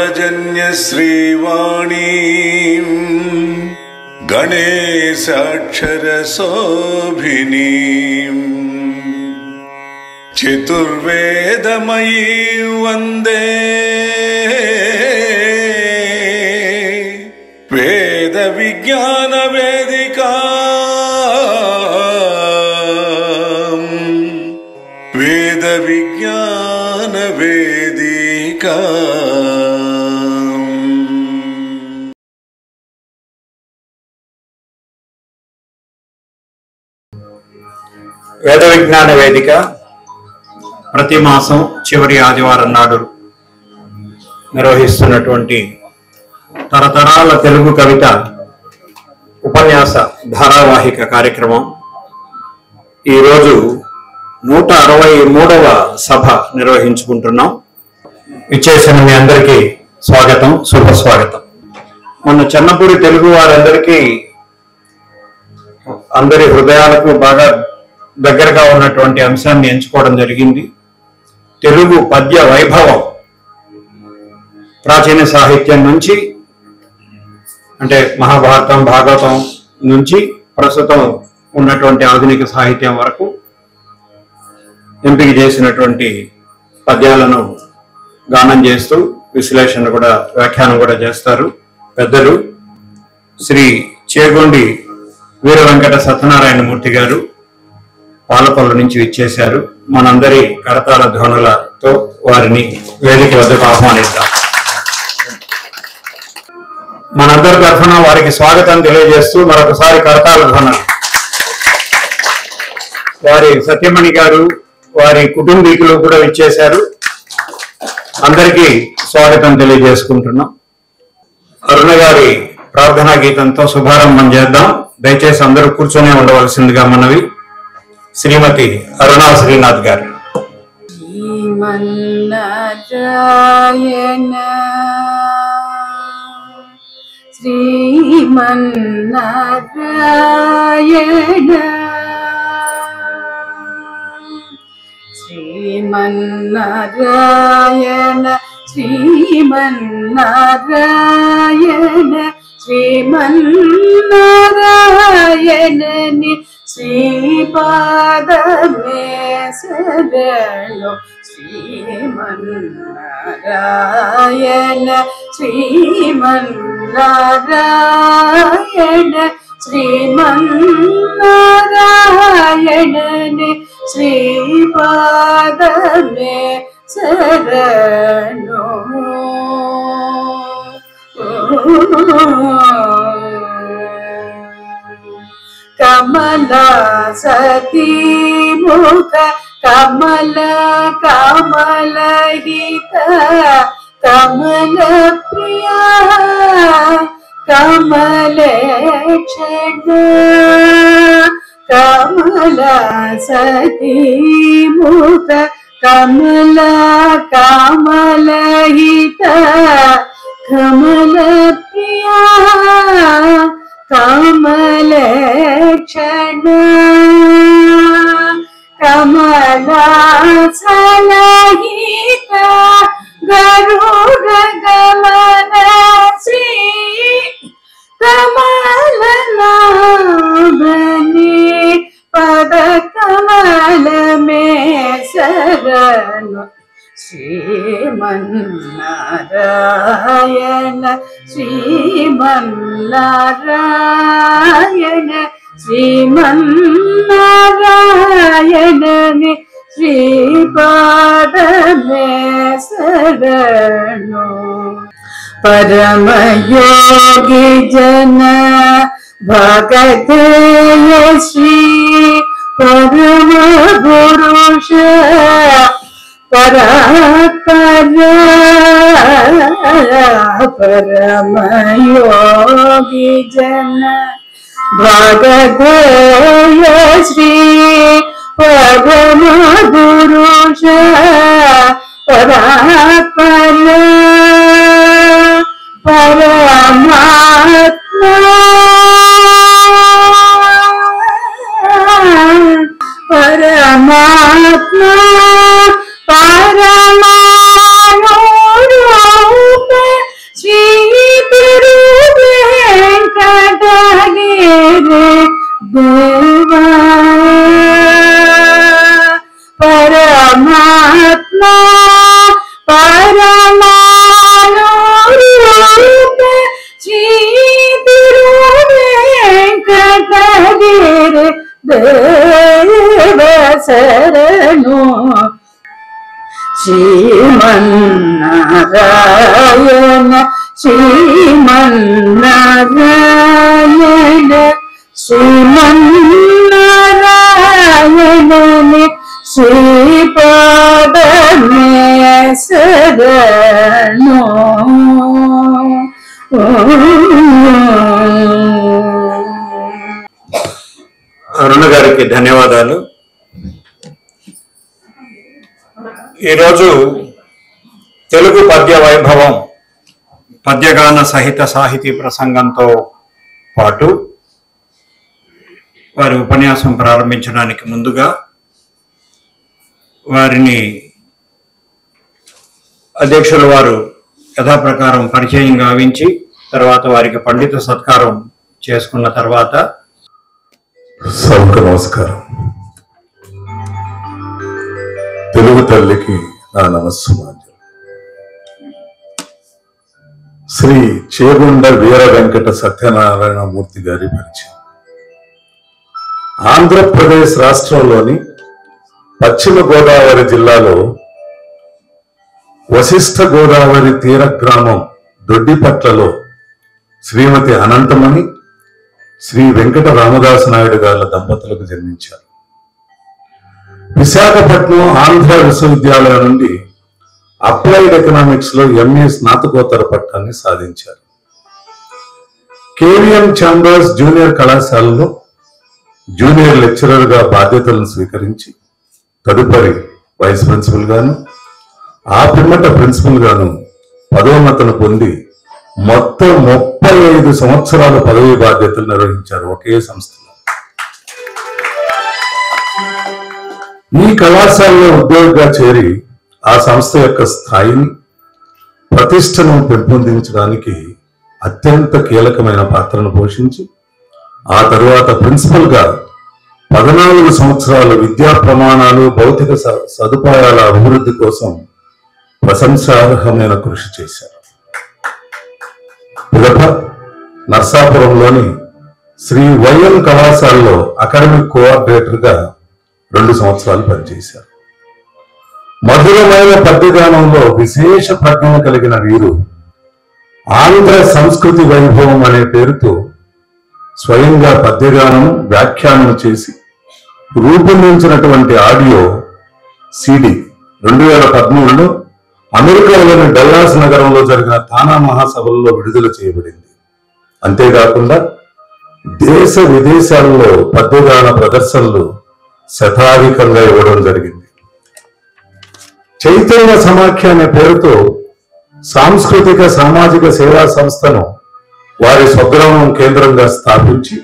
पालजन्य श्रीवाणीं गणेशाक्षरशोभिनीं चतुर्वेदमयीं वन्दे वेद विज्ञान वेदिका वेद विज्ञान वेदिका వేద విజ్ఞాన వేదిక ప్రతి మాసం చివరి ఆదివారం నాడు నిర్వహిస్తున్నటువంటి తరతరాల తెలుగు కవిత ఉపన్యాస ధారావాహిక కార్యక్రమం ఈరోజు 163వ సభ నిర్వహించుకుంటున్నాం. విచ్చేసిన మీ అందరికీ స్వాగతం, శుభస్వాగతం. మన చెన్నపూడి తెలుగు వారందరికీ అందరి హృదయాలకు బాగా దగ్గరగా ఉన్నటువంటి అంశాన్ని ఎంచుకోవడం జరిగింది. తెలుగు పద్య వైభవం ప్రాచీన సాహిత్యం నుంచి అంటే మహాభారతం, భాగవతం నుంచి ప్రస్తుతం ఉన్నటువంటి ఆధునిక సాహిత్యం వరకు ఎంపిక చేసినటువంటి పద్యాలను గానం చేస్తూ విశ్లేషణ కూడా, వ్యాఖ్యానం కూడా చేస్తారు పెద్దలు. శ్రీ చేగొండి వీర వెంకట సత్యనారాయణ మూర్తి గారు పాలకొల్లు నుంచి విచ్చేశారు. మనందరి కరతాళ ధ్వనులతో వారిని వేదిక వద్దకు ఆహ్వానిద్దాం. మనందరి తరఫున వారికి స్వాగతం తెలియజేస్తూ మరొకసారి కరతాళ ధ్వనులు. వారి సత్యమణి గారు, వారి కుటుంబీకులు కూడా విచ్చేశారు. అందరికీ స్వాగతం తెలియజేసుకుంటున్నాం. అరుణ గారి ప్రార్థనా గీతంతో శుభారంభం చేద్దాం. దయచేసి అందరూ కూర్చొనే ఉండవలసిందిగా మనవి. శ్రీమతి అరుణా శ్రీనాథ్ గారు. శ్రీమన్నారాయణ శ్రీమన్నారాయణ శ్రీమన్నారాయణ శ్రీమన్నారాయణ శ్రీమన్నారాయణని శ్రీపాదమే శరణు. శ్రీమన్నారాయణ శ్రీమన్నారాయణ శ్రీమన్నారాయణని శ్రీపాదమే శరణు. కమల సతీ ముఖ కమల కమలహిత కమల ప్రియ కమలేక్షణ కమల సతీ ముఖ కమల కమలహిత కమల ప్రియ కమలేక్షణ కమలాసనహిత గరుడ గమన శ్రీ కమలనాభని పద కమలమే శరణు. శ్రీమన్నారాయణ శ్రీమన్నారాయణ శ్రీమన్నారాయణని శ్రీపాదమే శరణు. పరమయోగి జన భగతేయ శ్రీ పరమ పురుష పరాత్పర పరమయోగి జన భగతేయ శ్రీ పరమ పురుష పరాత్పర పరమాత్మ పరమాత్మ పరమాణు రూప మానూరూప శ్రీ తిరువేంకటగిరి దేవ శరణు శ్రీమన్నారాయణ శ్రీమన్నారాయణ శ్రీమన్నారాయణని శ్రీపాదమే శరణు. అరుణ గారికి ధన్యవాదాలు. ఈరోజు తెలుగు పద్య వైభవం పద్యగాన సహిత సాహితీ ప్రసంగంతో పాటు వారి ఉపన్యాసం ప్రారంభించడానికి ముందుగా వారిని అధ్యక్షుల వారు యథాప్రకారం పరిచయం గావించి తర్వాత వారికి పండిత సత్కారం చేసుకున్న తర్వాత సభకు నమస్కారం. తెలుగు తల్లికి నా నమస్సుమాంజలి. శ్రీ చేగుండ వీర వెంకట సత్యనారాయణ మూర్తి గారి పరిచయం. ఆంధ్రప్రదేశ్ రాష్ట్రంలోని పశ్చిమ గోదావరి జిల్లాలో వశిష్ఠ గోదావరి తీర గ్రామం దొడ్డిపట్లలో శ్రీమతి అనంతమణి శ్రీ వెంకట రామదాసు నాయుడు గారి దంపతులకు జన్మించారు. విశాఖపట్నం ఆంధ్ర విశ్వవిద్యాలయం నుండి అప్లైడ్ ఎకనామిక్స్ లో ఎంఏ స్నాతకోత్తర పట్టాన్ని సాధించారు. కేవీఎం ఛాంబర్స్ జూనియర్ కళాశాలలో జూనియర్ లెక్చరర్ గా బాధ్యతలను స్వీకరించి తదుపరి వైస్ ప్రిన్సిపల్ గాను ఆ పిమ్మట ప్రిన్సిపల్ గాను పదోన్నతను పొంది మొత్తం 35 సంవత్సరాల పదవి బాధ్యతలు నిర్వహించారు ఒకే సంస్థలో. ఈ కళాశాలలో ఉద్యోగిగా చేరి ఆ సంస్థ యొక్క స్థాయిని ప్రతిష్టను పెంపొందించడానికి అత్యంత కీలకమైన పాత్రను పోషించి ఆ తరువాత ప్రిన్సిపల్ గా 14 సంవత్సరాలు విద్యా ప్రమాణాలు భౌతిక సదుపాయాల అభివృద్ధి కోసం ప్రశంసార్హమైన కృషి చేశారు. పిదప నర్సాపురంలోని శ్రీ వైఎం కళాశాలలో అకాడమిక్ కోఆర్డినేటర్ గా 2 సంవత్సరాలు పనిచేశారు. మధురమైన పద్యగానంలో విశేష ప్రజ్ఞ కలిగిన వీరు ఆంధ్ర సంస్కృతి వైభవం అనే పేరుతో స్వయంగా పద్యగానం వ్యాఖ్యానం చేసి రూపొందించినటువంటి ఆడియో సిడి 2013లో అమెరికాలోని డల్లాస్ నగరంలో జరిగిన తానా మహాసభల్లో విడుదల చేయబడింది. అంతేకాకుండా దేశ విదేశాల్లో పద్యగాన ప్రదర్శనలు శతాధికంగా ఇవ్వడం జరిగింది. చైతన్య సమాఖ్య అనే పేరుతో సాంస్కృతిక సామాజిక సేవా సంస్థను వారి స్వగ్రామం కేంద్రంగా స్థాపించి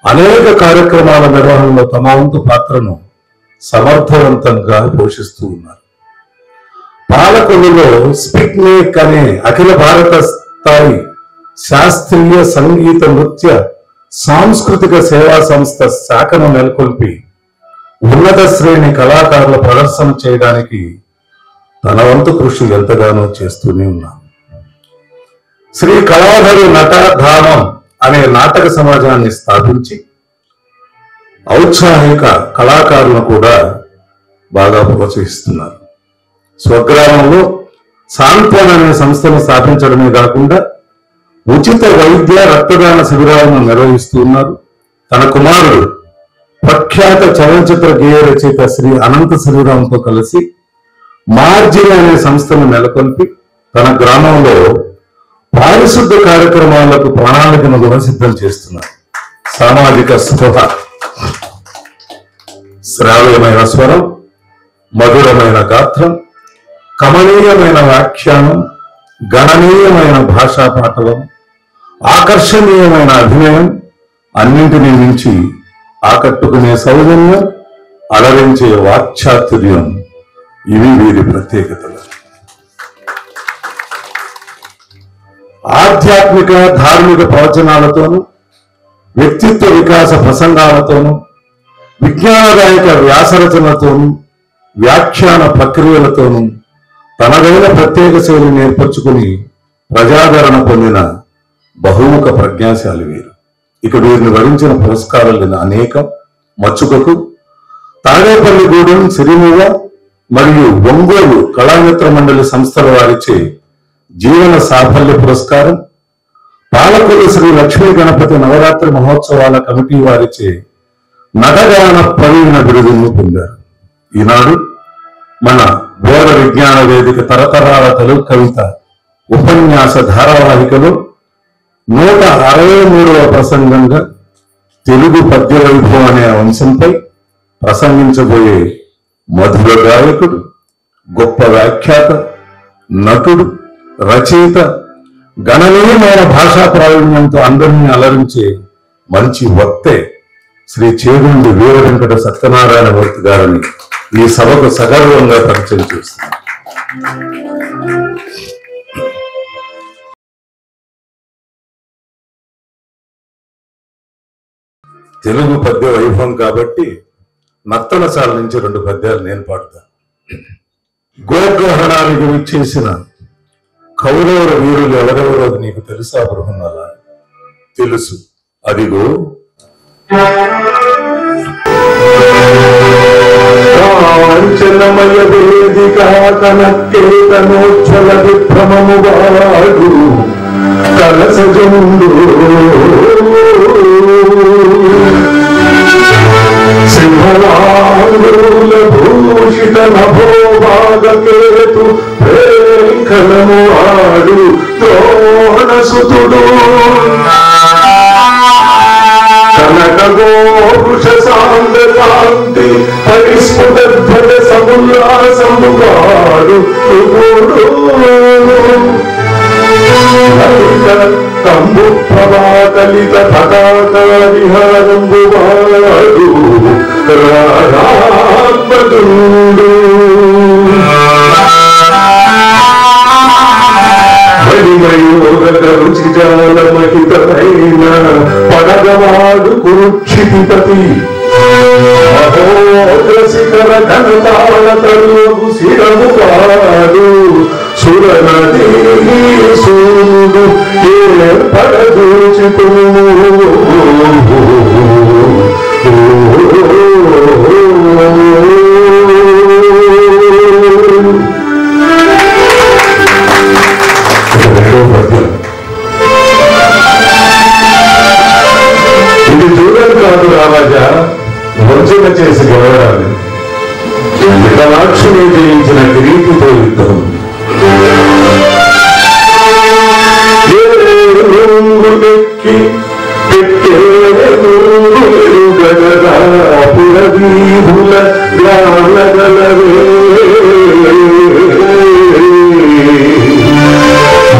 అనేక కార్యక్రమాల నిర్వహణలో తమ వంతు పాత్రను సమర్థవంతంగా పోషిస్తూ ఉన్నారు. పాలకొల్లులో స్పిక్నిక్ అనే అఖిల భారత స్థాయి శాస్త్రీయ సంగీత నృత్య సాంస్కృతిక సేవా సంస్థ శాఖను నెలకొల్పి ఉన్నత శ్రేణి కళాకారుల ప్రదర్శన చేయడానికి తన వంతు కృషి ఎంతగానో చేస్తూనే ఉన్నాను. శ్రీ కళాధరి నటధామం అనే నాటక సమాజాన్ని స్థాపించి ఔత్సాహిక కళాకారులను కూడా బాగా ప్రోత్సహిస్తున్నారు. స్వగ్రామంలో సాంత్వన అనే సంస్థను స్థాపించడమే కాకుండా ఉచిత వైద్య రక్తదాన శిబిరాలను నిర్వహిస్తూ ఉన్నారు. తన కుమారుడు ప్రఖ్యాత చలనచిత్ర గేయ రచయిత శ్రీ అనంత శ్రీరామ్తో కలిసి మార్జిన్ అనే సంస్థను నెలకొల్పి తన గ్రామంలో పారిశుద్ధ కార్యక్రమాలకు ప్రణాళికను సిద్ధం చేస్తున్నారు. సామాజిక స్పృహ, శ్రావ్యమైన స్వరం, మధురమైన గాత్రం, కమనీయమైన వ్యాఖ్యానం, గణనీయమైన భాషా పాటవం, ఆకర్షణీయమైన అభినయం, అన్నింటినీ మించి ఆకట్టుకునే సౌజన్యం, అలరించే వాక్చాతుర్యం ఇవి వీరి ప్రత్యేకతలు. ఆధ్యాత్మిక ధార్మిక ప్రవచనాలతోనూ వ్యక్తిత్వ వికాస ప్రసంగాలతోనూ విజ్ఞానదాయక వ్యాసరచనలతోనూ వ్యాఖ్యాన ప్రక్రియలతోనూ తనదైన ప్రత్యేక శైలిని ఏర్పరచుకుని ప్రజాదరణ పొందిన బహుముఖ ప్రజ్ఞాశాలి వీరు. ఇక వీరిని వరించిన పురస్కారాలు అనేకం. మచ్చుకకు, తాడేపల్లిగూడెం, సిరిమువ మరియు ఒంగోలు కళామిత్ర మండలి సంస్థల వారిచే జీవన సాఫల్య పురస్కారం, పాలకొల్లు శ్రీ లక్ష్మీ గణపతి నవరాత్రి మహోత్సవాల కమిటీ వారిచే నటగాన ప్రవీణ బిరుదును పొందారు. ఈనాడు మన బోధ విజ్ఞాన వేదిక తరతరాల తెలుగు కవిత ఉపన్యాస ధారావాహికలో 163వ ప్రసంగంగా తెలుగు పద్య వైభవం అనే అంశంపై ప్రసంగించబోయే మధుర గాయకుడు, గొప్ప వ్యాఖ్యాత, నటుడు, రచయిత, గణనీయమైన భాషా ప్రావీణ్యంతో అందరినీ అలరించే మంచి వక్తే శ్రీ చేగుండి వీర వెంకట సత్యనారాయణ మూర్తి గారిని ఈ సభకు సగర్వంగా పరిచయం చేస్తున్నారు. తెలుగు పద్య వైభవం కాబట్టి నర్తనశాల నుంచి 2 పద్యాలు నేను పాడతాను. గోగ్రహణానికి విచ్చేసిన కౌరవ వీరులు ఎవరెవరో నీకు తెలుసా బృహన్నల? తెలుసు. అదిగో కాంచనమయ వేదిక కనకేతనోజ్వల విభ్రమము వాడు కలసజముండు సింహలాంగుల భూషిత నభోభాగకేతు ప్రేంకలము వాడు ద్రోణసుతుడు కనకగోపుష సాంద్రకాంతి పరిస్ఫుటధ్వజ సముల్లాసముగాడు తంబు ప్రభాకలిత పతాకారిహారంబు వాడు రారాత్మదుండు రుచిజాలమహితమైన పడగవాడు కురుక్షితిపతి మహోగ్రశిఖర ఘనతాళ తరువు శిరము కాడు సురనది సూడు ఏ పడదూచుకును ఇది చూడడం కాదు రాజా, వంచన చేసి గెలవడాలి. వికలాక్షుని జయించిన కిరీటితో యుద్ధం. పురవీధుల గ్రామగలవే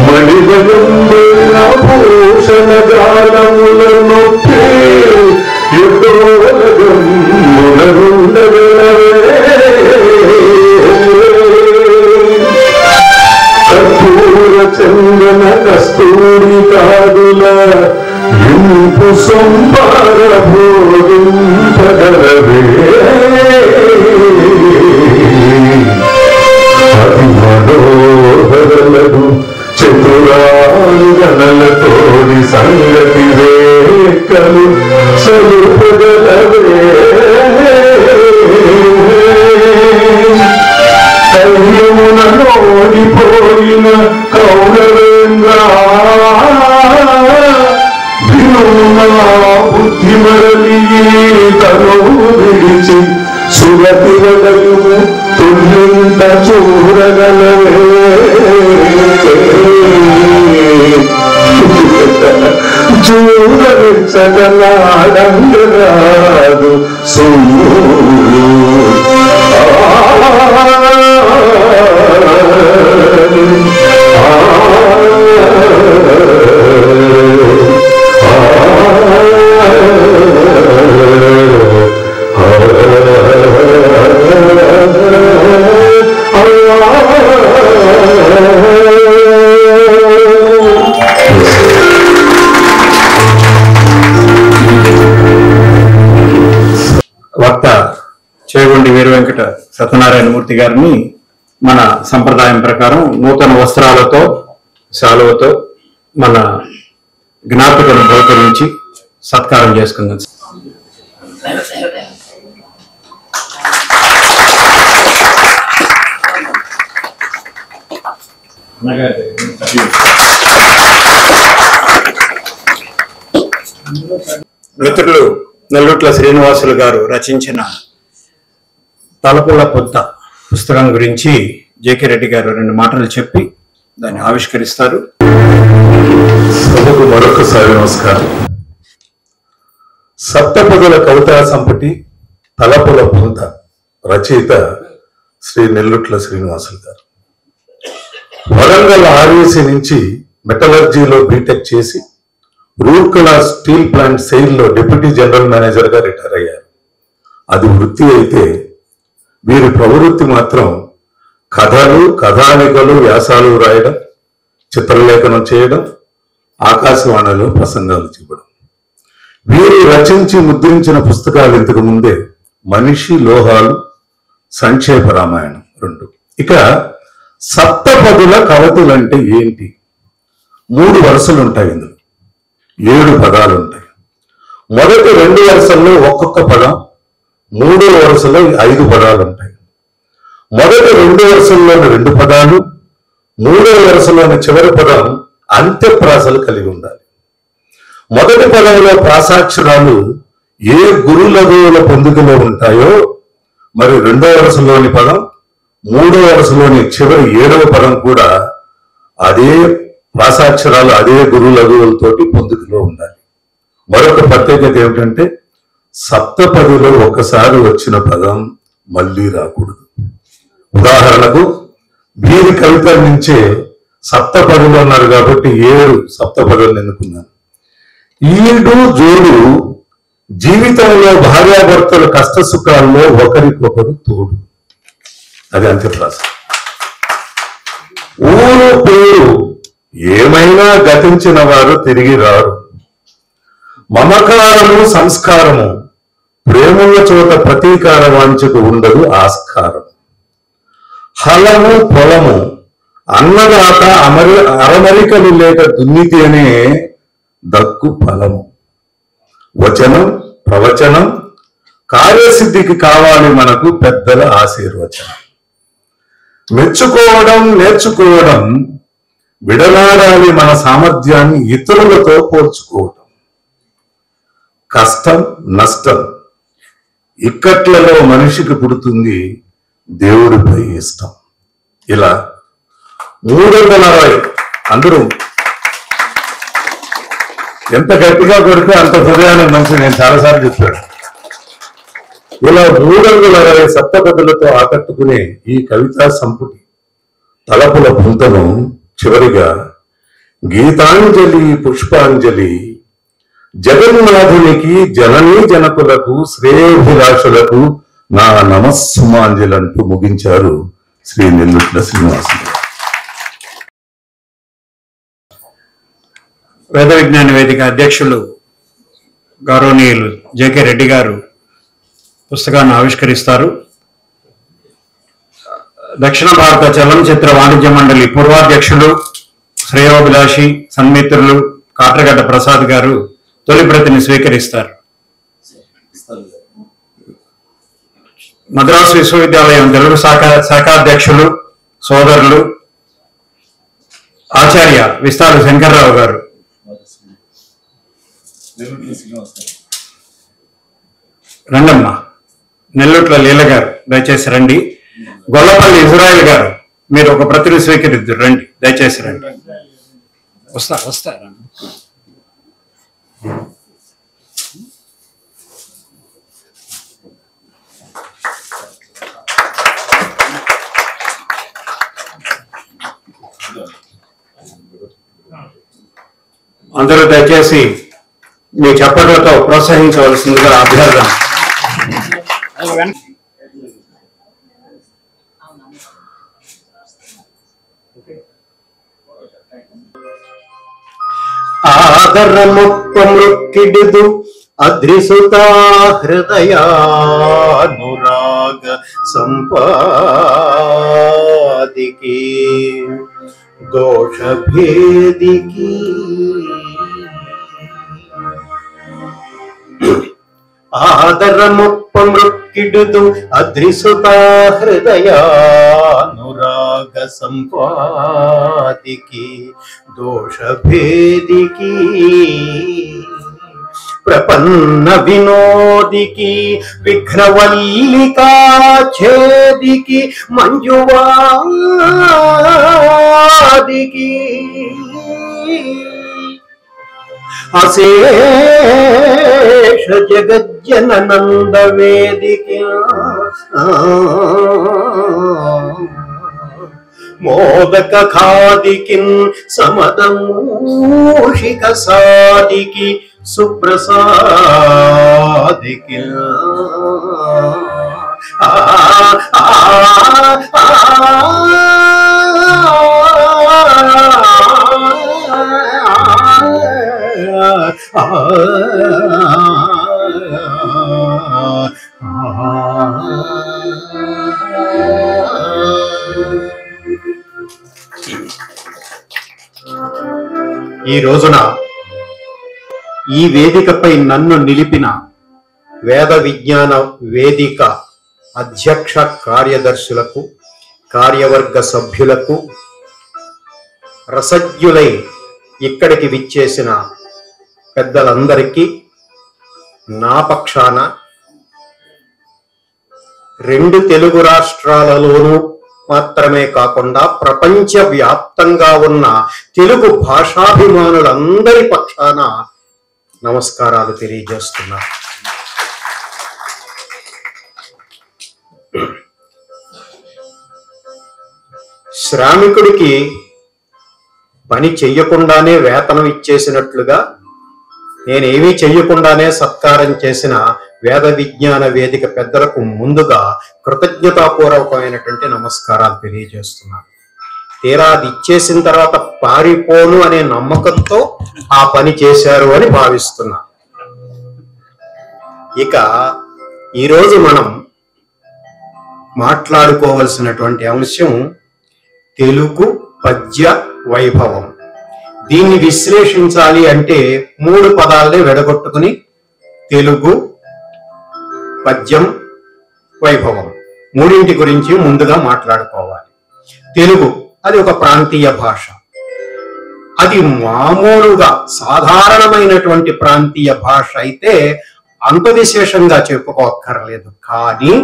మణివనంబైన భూషణ జాలముల నొప్పి యుద్ధోలగమునరుండగలవే కర్పూర చందన కస్తూరి కాదుల ఇంపు సంపార భోగింపగలవే అతి మనోహరలగు చతురాంగనలతోడి సంగతి రేఖలు సలుపగలవే కయ్యమున నోడిపోయిన కౌరవేంద్ర బుద్ధి మరలి తను విడిచి సుగతి వదలు తుల్లింత చూడగలవే చూడవించగలాడంగరాదు సొమ్ము వక్త చేగుండి వీర వెంకట సత్యనారాయణ మూర్తి గారిని మన సంప్రదాయం ప్రకారం నూతన వస్త్రాలతో శాలువతో మన జ్ఞాపికను బహుకరించి సత్కారం చేసుకుందాం. మిత్రులు నెల్లూట్ల శ్రీనివాసులు గారు రచించిన తలపుల పొద్ద పుస్తకం గురించి జేకే రెడ్డి గారు 2 మాటలు చెప్పి దాన్ని ఆవిష్కరిస్తారు. సభకు మరొకసారి నమస్కారం. సప్తపదుల కవితా సంపుటి తలపుల పొంత రచయిత శ్రీ నెల్లూట్ల శ్రీనివాసులు గారు. వరంగల్ ఆర్ఏసీ నుంచి మెటలర్జీలో బీటెక్ చేసి రూర్కెలా స్టీల్ ప్లాంట్ సెయిల్లో డిప్యూటీ జనరల్ మేనేజర్ గా రిటైర్ అయ్యారు. అది వృత్తి అయితే వీరి ప్రవృత్తి మాత్రం కథలు, కథానికలు, వ్యాసాలు రాయడం, చిత్రలేఖనం చేయడం, ఆకాశవాణిలో ప్రసంగాలు చెప్పడం. వీరు రచించి ముద్రించిన పుస్తకాలు ఇంతకు ముందే మనిషి, లోహాలు, సంక్షేప రామాయణం 2. ఇక సప్తపదుల కవతులు అంటే ఏంటి? 3 వరుసలు ఉంటాయి. ఇందులో 7 పదాలు ఉంటాయి. మొదటి 2 వరుసల్లో ఒక్కొక్క పదం, 3వ వరుసలో 5 పదాలు ఉంటాయి. మొదటి 2 వరుసల్లోని 2 పదాలు, 3వ వరుసలోని చివరి పదం అంత్యప్రాసలు కలిగి ఉండాలి. మొదటి పదంలో ప్రాసాక్షరాలు ఏ గురు లఘువుల పొందికలో ఉంటాయో, మరి 2వ వరుసలోని పదం, 3వ వరుసలోని చివరి 7వ పదం కూడా అదే ప్రాసాక్షరాలు అదే గురు లఘువులతోటి పొందికలో ఉండాలి. మరొక ప్రత్యేకత ఏమిటంటే సప్తపదిలో ఒకసారి వచ్చిన పదం మళ్ళీ రాకూడదు. ఉదాహరణకు వీరి కవిత నుంచే సప్తపదులు అన్నారు కాబట్టి 7 సప్తపదులు ఎన్నుకున్నాను. ఈడు జోడు జీవితంలో భార్యాభర్తల కష్ట సుఖాల్లో ఒకరికొకరు తోడు. అది అంత్యప్రాస. ఊరు పేరు ఏమైనా గతించిన వారు తిరిగి రారు. మమకారము, సంస్కారము ప్రేముల చోట ప్రతీకార వాంఛకు ఉండదు ఆస్కారం. హలము, పొలము అన్నదాత అరమరికలు లేక దున్నితేనే దక్కు ఫలము. వచనం, ప్రవచనం కార్యసిద్ధికి కావాలి మనకు పెద్దల ఆశీర్వచనం. మెచ్చుకోవడం, నేర్చుకోవడం విడనాడాలి మన సామర్థ్యాన్ని ఇతరులతో పోల్చుకోవటం. కష్టం, నష్టం ఇక్కట్లలో మనిషికి పుడుతుంది దేవుడిపై ఇష్టం. ఇలా 360 అందరూ ఎంత గట్టిగా కొడితే అంత హృదయానికి మంచి. నేను చాలాసార్లు చెప్పాను. ఇలా 360 సప్తపదులతో ఆకట్టుకునే ఈ కవితా సంపుటి తలపుల పుంతను చివరిగా గీతాంజలి, పుష్పాంజలి జగన్నాథునికి, జననీ జనకులకు, శ్రేయోభిలాషులకు నా నమస్సుమాంజలి అంటూ ముగించారు శ్రీ నెల్లూట్ల శ్రీనివాసులు. వేద విజ్ఞాన వేదిక అధ్యక్షులు గౌరవనీయులు జేకే రెడ్డి గారు పుస్తకాన్ని ఆవిష్కరిస్తారు. దక్షిణ భారత చలనచిత్ర వాణిజ్య మండలి పూర్వాధ్యక్షులు, శ్రేయోభిలాషి, సన్మిత్రులు కాట్రగడ్డ ప్రసాద్ గారు తొలి ప్రతిని స్వీకరిస్తారు. మద్రాసు విశ్వవిద్యాలయం తెలుగు శాఖాధ్యక్షులు సోదరులు ఆచార్య విస్తారు శంకర్రావు గారు, రండమ్మ. నెల్లూట్ల లీల గారు దయచేసి రండి. గొల్లపల్లి ఇజ్రాయిల్ గారు మీరు ఒక ప్రతిని స్వీకరిద్దారు, రండి దయచేసి రండి. వస్తారా? అందరూ దయచేసి మీ చప్పట్లతో ప్రోత్సహించవలసిందిగా అభ్యర్థన. ఆదరముప్ప మృక్కిడుదు అద్రిసుతా హృదయానురాగ సంపాదన సంపాదికి దోషభేదికి ఆదరముప్ప మృక్కిడుదు అద్రిసుతా హృదయానురాగ సంపాదికి దోషభేదికి ప్రపన్న వినోదికి విఘ్నవల్లికా ఛేదికి మంజువాదికి అశేష జగజ్జననంద వేదికి మోదక ఖాదికిన్ సమదమూషిక సాదికి సుప్రసాదికి ఈ రోజున ఈ వేదికపై నన్ను నిలిపిన వేద విజ్ఞాన వేదిక అధ్యక్ష కార్యదర్శులకు, కార్యవర్గ సభ్యులకు, రసజ్ఞులై ఇక్కడికి విచ్చేసిన పెద్దలందరికీ నా పక్షాన 2 తెలుగు రాష్ట్రాలలోనూ మాత్రమే కాకుండా ప్రపంచ వ్యాప్తంగా ఉన్న తెలుగు భాషాభిమానులందరి పక్షాన నమస్కారాలు తెలియజేస్తున్నా. శ్రామికుడికి పని చెయ్యకుండానే వేతనం ఇచ్చేసినట్లుగా నేనేమీ చెయ్యకుండానే సత్కారం చేసిన వేద విజ్ఞాన వేదిక పెద్దలకు ముందుగా కృతజ్ఞతాపూర్వకమైనటువంటి నమస్కారాలు తెలియజేస్తున్నాను. తీరా అది ఇచ్చేసిన తర్వాత పారిపోను అనే నమ్మకంతో ఆ పని చేశారు అని భావిస్తున్నా. ఇక ఈరోజు మనం మాట్లాడుకోవలసినటువంటి అంశం తెలుగు పద్య వైభవం. దీన్ని విశ్లేషించాలి అంటే 3 పదాలనే విడగొట్టుకుని తెలుగు పద్యం వైభవం మూడింటి గురించి ముందుగా మాట్లాడుకోవాలి. తెలుగు అది ఒక ప్రాంతీయ భాష. అది మామూలుగా సాధారణమైనటువంటి ప్రాంతీయ భాష అయితే అంత విశేషంగా చెప్పుకోక్కర్లేదు. కానీ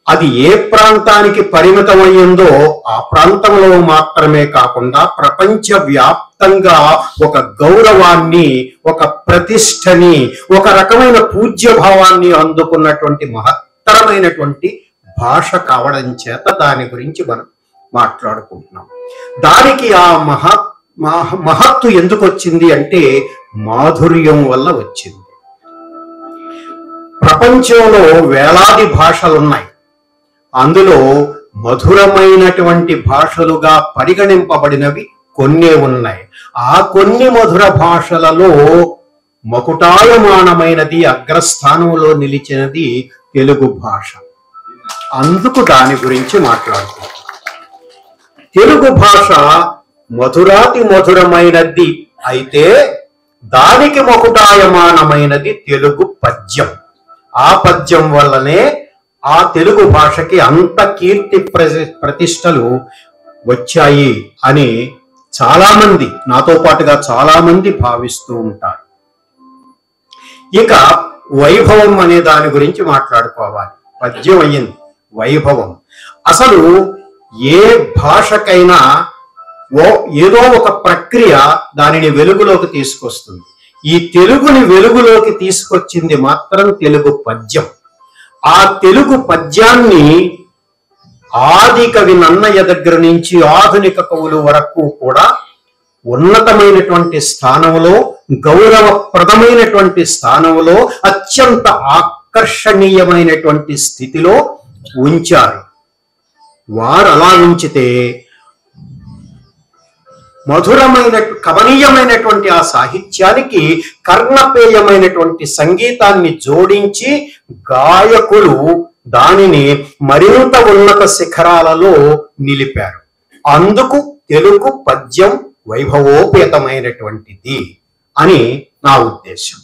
అది ఏ ప్రాంతానికి పరిమితమయ్యిందో ఆ ప్రాంతంలో మాత్రమే కాకుండా ప్రపంచ వ్యాప్తంగా ఒక గౌరవాన్ని, ఒక ప్రతిష్టని, ఒక రకమైన పూజ్యభావాన్ని అందుకున్నటువంటి మహత్తరమైనటువంటి భాష కావడం చేత దాని గురించి మనం మాట్లాడుకుంటున్నాం. దానికి ఆ మహత్తు ఎందుకు వచ్చింది అంటే మాధుర్యం వల్ల వచ్చింది. ప్రపంచంలో వేలాది భాషలున్నాయి. అందులో మధురమైనటువంటి భాషలుగా పరిగణింపబడినవి కొన్నే ఉన్నాయి. ఆ కొన్ని మధుర భాషలలో మకుటాయమానమైనది, అగ్రస్థానంలో నిలిచినది తెలుగు భాష. అందుకు దాని గురించి మాట్లాడుతున్నాం. తెలుగు భాష మధురాతి మధురమైనది అయితే దానికి మకుటాయమానమైనది తెలుగు పద్యం. ఆ పద్యం వల్లనే ఆ తెలుగు భాషకి అంత కీర్తి ప్రతిష్టలు వచ్చాయి అని చాలా మంది, నాతో పాటుగా చాలా మంది భావిస్తూ ఉంటారు. ఇక వైభవం అనే దాని గురించి మాట్లాడుకోవాలి. పద్యం అయ్యింది, వైభవం. అసలు ఏ భాషకైనా ఏదో ఒక ప్రక్రియ దానిని వెలుగులోకి తీసుకొస్తుంది. ఈ తెలుగుని వెలుగులోకి తీసుకొచ్చింది మాత్రం తెలుగు పద్యం. ఆ తెలుగు పద్యాన్ని ఆది కవి నన్నయ్య దగ్గర నుంచి ఆధునిక కవుల వరకు కూడా ఉన్నతమైనటువంటి స్థానంలో, గౌరవప్రదమైనటువంటి స్థానంలో, అత్యంత ఆకర్షణీయమైనటువంటి స్థితిలో ఉంచారు. వారు అలా ఉంచితే కమనీయమైనటువంటి ఆ సాహిత్యానికి కర్ణపేయమైనటువంటి సంగీతాన్ని జోడించి గాయకులు దానిని మరింత ఉన్నత శిఖరాలలో నిలిపారు. అందుకు తెలుగు పద్యం వైభవోపేతమైనటువంటిది అని నా ఉద్దేశం.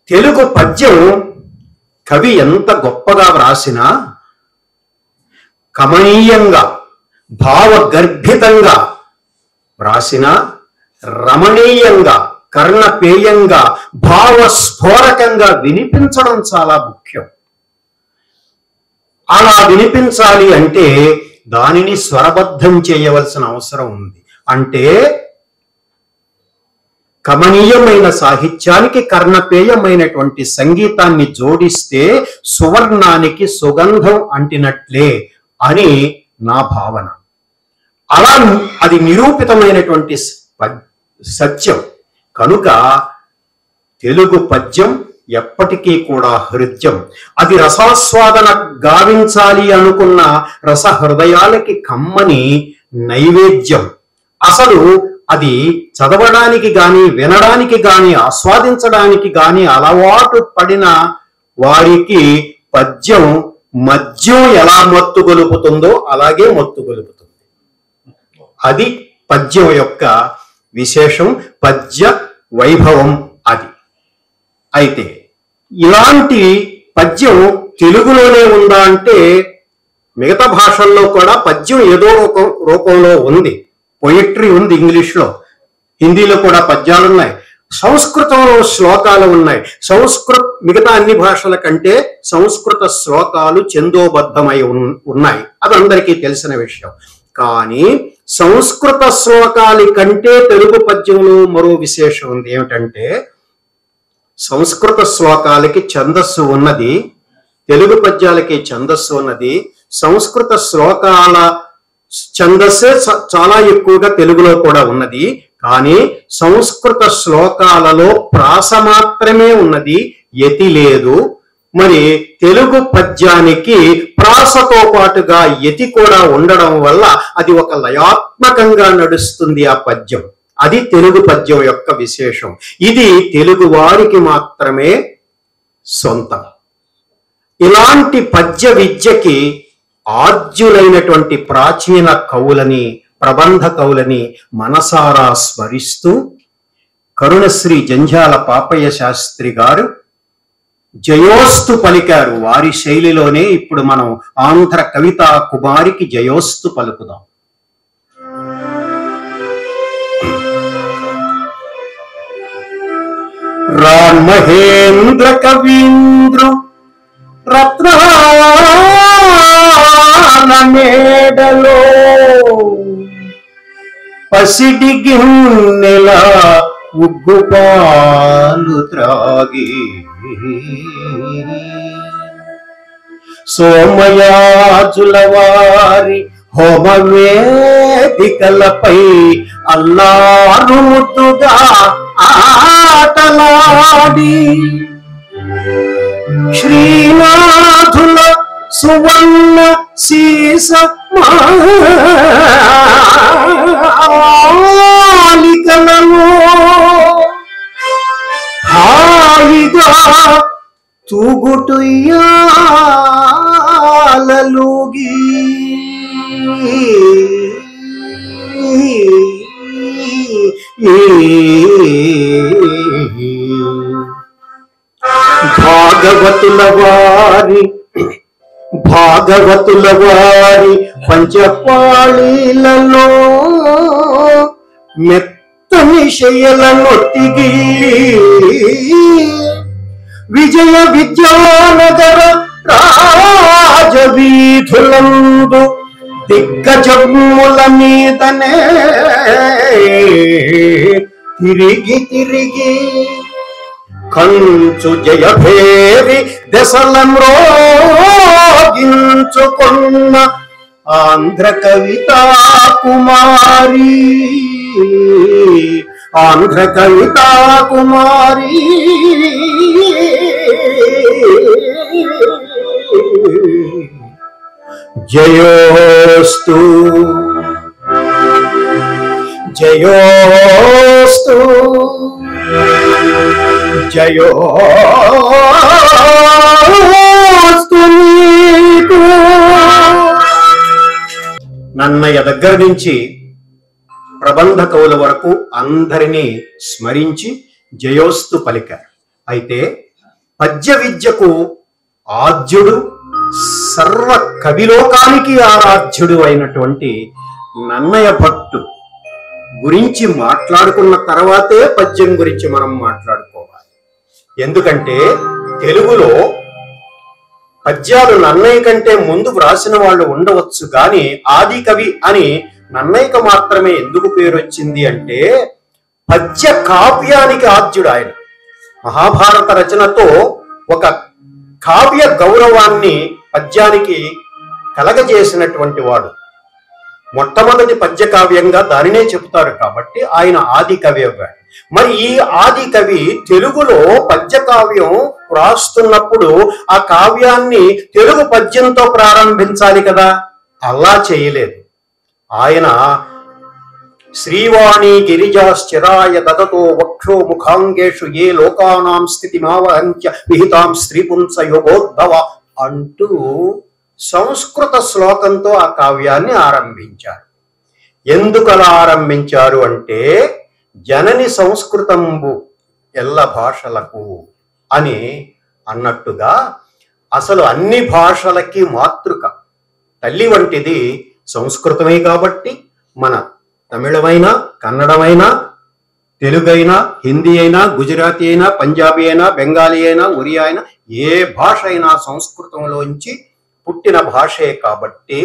తెలుగు పద్యం కవి ఎంత గొప్పగా వ్రాసినా, కమనీయంగా భావగర్భితంగా వ్రాసినా, రమణీయంగా కర్ణపేయంగా భావస్ఫోరకంగా వినిపించడం చాలా ముఖ్యం. అలా వినిపించాలి అంటే దానిని స్వరబద్ధం చేయవలసిన అవసరం ఉంది. అంటే కమనీయమైన సాహిత్యానికి కర్ణపేయమైనటువంటి సంగీతాన్ని జోడిస్తే సువర్ణానికి సుగంధం అంటినట్లే అని నా భావన. అలా అది నిరూపితమైనటువంటి సత్యం కనుక తెలుగు పద్యం ఎప్పటికీ కూడా హృద్యం. అది రసాస్వాదన గావించాలి అనుకున్న రసహృదయాలకి కమ్మని నైవేద్యం. అసలు అది చదవడానికి గాని, వినడానికి గాని, ఆస్వాదించడానికి గాని అలవాటు పడిన వారికి పద్యం మద్యం ఎలా మత్తు గొలుపుతుందో అలాగే మత్తు గొలుపుతుంది. అది పద్యం యొక్క విశేషం, పద్య వైభవం అది. అయితే ఇలాంటి పద్యం తెలుగులోనే ఉందా అంటే మిగతా భాషల్లో కూడా పద్యం ఏదో రూపంలో ఉంది. పొయిట్రీ ఉంది ఇంగ్లీష్లో, హిందీలో కూడా పద్యాలు ఉన్నాయి, సంస్కృతంలో శ్లోకాలు ఉన్నాయి. మిగతా అన్ని భాషల కంటే సంస్కృత శ్లోకాలు ఛందోబద్ధమై ఉన్నాయి, అది అందరికీ తెలిసిన విషయం. కానీ సంస్కృత శ్లోకాల కంటే తెలుగు పద్యంలో మరో విశేషం ఉంది. ఏమిటంటే సంస్కృత శ్లోకాలకి ఛందస్సు ఉన్నది, తెలుగు పద్యాలకి ఛందస్సు ఉన్నది. సంస్కృత శ్లోకాల ఛందస్సే చాలా ఎక్కువగా తెలుగులో కూడా ఉన్నది. కానీ సంస్కృత శ్లోకాలలో ప్రాస మాత్రమే ఉన్నది, యతి లేదు. మరి తెలుగు పద్యానికి ప్రాసతో పాటుగా యతి కూడా ఉండడం వల్ల అది ఒక లయాత్మకంగా నడుస్తుంది ఆ పద్యం. అది తెలుగు పద్యం యొక్క విశేషం. ఇది తెలుగు వారికి మాత్రమే సొంతం. ఇలాంటి పద్య విద్యకి ఆద్యులైనటువంటి ప్రాచీన కవులని, ప్రబంధ కవులని మనసారా స్మరిస్తూ కరుణశ్రీ జంధ్యాల పాపయ్య శాస్త్రి గారు జయోస్తు పలికారు. వారి శైలిలోనే ఇప్పుడు మనం ఆంధ్ర కవితా కుమారికి జయోస్తు పలుకుదాం. రాన్ మహేంద్ర కవీంద్రు రత్నాల మేడలో పసిడి గిన్నెల ఉగ్గుపాలు త్రాగి సోమయాజుల వారి హోమవేదికలపై అల్లారు ముద్దుగా ఆటలాడి శ్రీనాథుల సువర్ణ సీస మాలికలలో హాయిగా తూగుటుయ్యాలలుగి భాగవతుల వారి పంచపాళీలలో మెత్తని శయలనొత్తిగి విజయ విద్యానగర రాజవీధులందు దిగ్గజముల మీదనే తిరిగి తిరిగి కంచు జయభేరి దశలమ్రోగించుకున్న ఆంధ్ర కవితా కుమారి, ఆంధ్ర కవితా కుమారి జయోస్తు జయోస్తు జయోస్తు. నన్నయ్య దగ్గర నుంచి ప్రబంధ కవుల వరకు అందరినీ స్మరించి జయోస్తు పలికారు. అయితే పద్య విద్యకు ఆద్యుడు, సర్వ కవిలోకానికి ఆరాధ్యుడు అయినటువంటి నన్నయ భట్టు గురించి మాట్లాడుకున్న తర్వాతే పద్యం గురించి మనం మాట్లాడుకోవాలి. ఎందుకంటే తెలుగులో పద్యాలు నన్నయ్య కంటే ముందు వ్రాసిన వాళ్ళు ఉండవచ్చు, కానీ ఆది కవి అని నన్నయ్యకు మాత్రమే ఎందుకు పేరు వచ్చింది అంటే పద్య కావ్యానికి ఆద్యుడు ఆయన. మహాభారత రచనతో ఒక కావ్య గౌరవాన్ని పద్యానికి కలగజేసినటువంటి వాడు. మొట్టమొదటి పద్య కావ్యంగా దానినే చెబుతారు కాబట్టి ఆయన ఆది కవి అవ్వాడు. మరి ఈ ఆది కవి తెలుగులో పద్య కావ్యం వ్రాస్తున్నప్పుడు ఆ కావ్యాన్ని తెలుగు పద్యంతో ప్రారంభించాలి కదా, అలా చేయలేదు. ఆయన శ్రీవాణి గిరిజాశ్చిరాయ దదతో వక్షో ముఖాంగేషు ఏ లోకానాం స్థితిమావహంత్య విహితాం స్త్రీపుంస యోగోద్భవ అంటూ సంస్కృత శ్లోకంతో ఆ కావ్యాన్ని ఆరంభించారు. ఎందుకు అలా ఆరంభించారు అంటే జనని సంస్కృతంబు ఎల్ల భాషలకు అని అన్నట్టుగా అసలు అన్ని భాషలకి మాతృక తల్లి వంటిది సంస్కృతమే కాబట్టి మన తమిళమైనా, కన్నడమైనా, తెలుగైనా, హిందీ అయినా, గుజరాతీ అయినా, పంజాబీ అయినా, బెంగాలీ అయినా, ఒరియా అయినా ఏ భాష అయినా సంస్కృతంలోంచి పుట్టిన భాషే కాబట్టి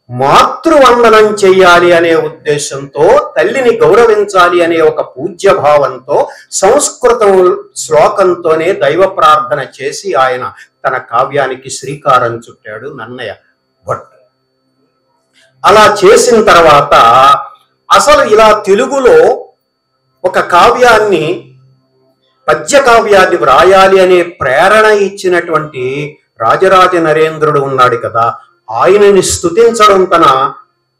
మాతృవందనం చెయ్యాలి అనే ఉద్దేశంతో, తల్లిని గౌరవించాలి అనే ఒక పూజ్య భావంతో సంస్కృతం శ్లోకంతోనే దైవ ప్రార్థన చేసి ఆయన తన కావ్యానికి శ్రీకారం చుట్టాడు నన్నయ భట్. అలా చేసిన తర్వాత అసలు ఇలా తెలుగులో ఒక కావ్యాన్ని, పద్య కావ్యాన్ని వ్రాయాలి అనే ప్రేరణ ఇచ్చినటువంటి రాజరాజ నరేంద్రుడు ఉన్నాడు కదా, ఆయనని స్తుతించడం తన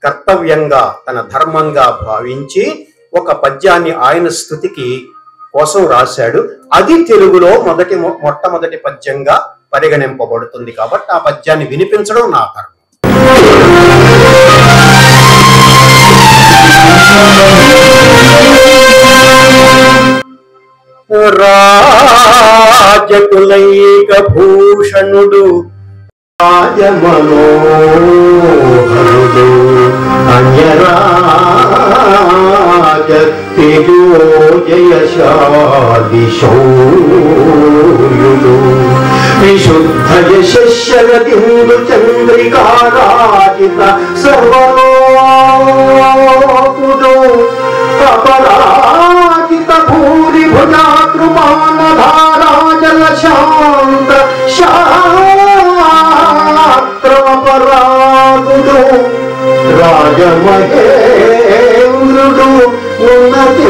కర్తవ్యంగా, తన ధర్మంగా భావించి ఒక పద్యాన్ని ఆయన స్తుతికి కోసం రాశాడు. అది తెలుగులో మొట్టమొదటి పద్యంగా పరిగణింపబడుతుంది కాబట్టి ఆ పద్యాన్ని వినిపించడం నా ధర్మం. రాజకులైక భూషణుడు రాజమనోహరుడు అన్యరాజ తేజోజయశాది శౌర్యుడు విశుద్ధ యశస్యరతిందు చంద్రికారాజిత సర్వలోకుడు అపరాజిత భూరి భుజాకృపానధారాజల శాంత శాస్త్రపరాగుడు రాజమహేంద్రుడు ఉన్నతి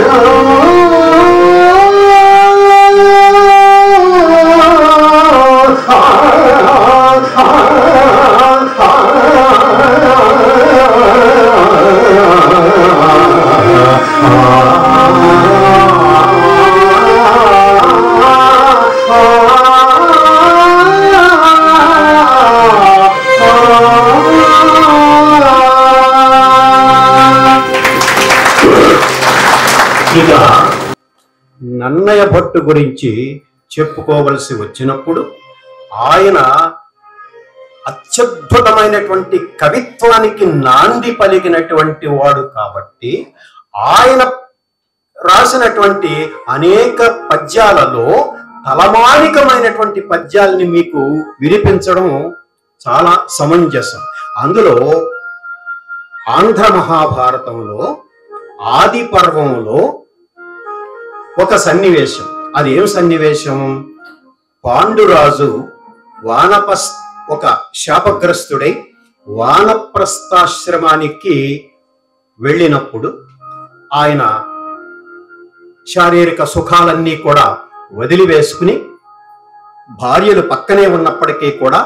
ఇక నన్నయ భట్టు గురించి చెప్పుకోవలసి వచ్చినప్పుడు ఆయన అత్యద్భుతమైనటువంటి కవిత్వానికి నాంది పలికినటువంటి వాడు కాబట్టి ఆయన రాసినటువంటి అనేక పద్యాలలో తలమానికమైనటువంటి పద్యాల్ని మీకు వినిపించడం చాలా సమంజసం. అందులో ఆంధ్ర మహాభారతంలో ఆది పర్వంలో ఒక సన్నివేశం. అది ఏం సన్నివేశం? పాండురాజు ఒక శాపగ్రస్తుడై వానప్రస్థాశ్రమానికి వెళ్ళినప్పుడు ఆయన శారీరక సుఖాలన్నీ కూడా వదిలివేసుకుని భార్యలు పక్కనే ఉన్నప్పటికీ కూడా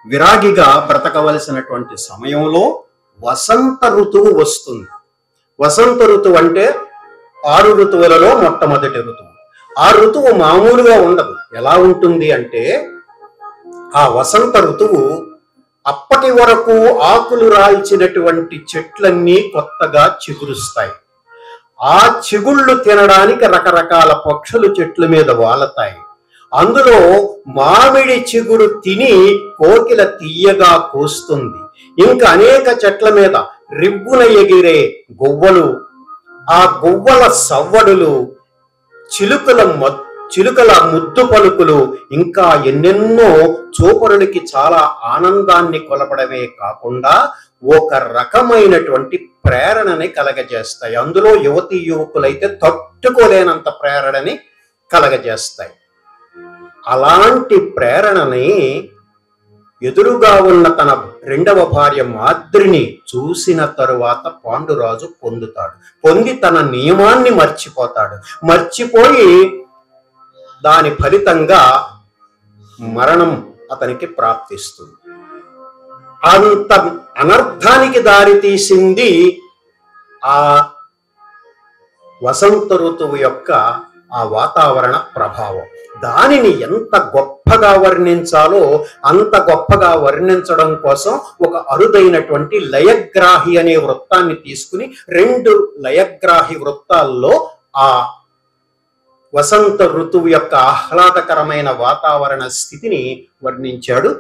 విరాగిగా బ్రతకవలసినటువంటి సమయంలో వసంత ఋతువు వస్తుంది. వసంత ఋతువు అంటే 6 ఋతువులలో మొట్టమొదటి ఋతువు. ఆ ఋతువు మామూలుగా ఉండదు. ఎలా ఉంటుంది అంటే ఆ వసంత ఋతువు అప్పటి వరకు ఆకులు రాల్చినటువంటి చెట్లన్నీ కొత్తగా చిగురుస్తాయి. ఆ చిగుళ్ళు తినడానికి రకరకాల పక్షులు చెట్ల మీద వాలతాయి. అందులో మామిడి చిగురు తిని కోకిల తీయగా కూస్తుంది. ఇంకా అనేక చెట్ల మీద రిబ్బున ఎగిరే గువ్వలు, ఆ గువ్వల సవ్వడులు, చిలుకల ముద్దు పలుకులు, ఇంకా ఎన్నెన్నో చూపరులకి చాలా ఆనందాన్ని కొలపడమే కాకుండా ఒక రకమైనటువంటి ప్రేరణని కలగజేస్తాయి. అందులో యువతీ యువకులైతే తట్టుకోలేనంత ప్రేరణని కలగజేస్తాయి. అలాంటి ప్రేరణని ఎదురుగా ఉన్న తన రెండవ భార్య మాద్రిని చూసిన తరువాత పాండురాజు పొందుతాడు. పొంది తన నియమాన్ని మర్చిపోతాడు. మర్చిపోయి దాని ఫలితంగా మరణం అతనికి ప్రాప్తిస్తుంది. అంత అనర్థానికి దారితీసింది ఆ వసంత ఋతువు యొక్క ఆ వాతావరణ ప్రభావం. దానిని ఎంత గొప్పగా వర్ణించాలో అంత గొప్పగా వర్ణించడం కోసం ఒక అరుదైనటువంటి లయగ్రాహి అనే వృత్తాన్ని తీసుకుని 2 లయగ్రాహి వృత్తాల్లో ఆ వసంత ఋతువు యొక్క ఆహ్లాదకరమైన వాతావరణ స్థితిని వర్ణించాడు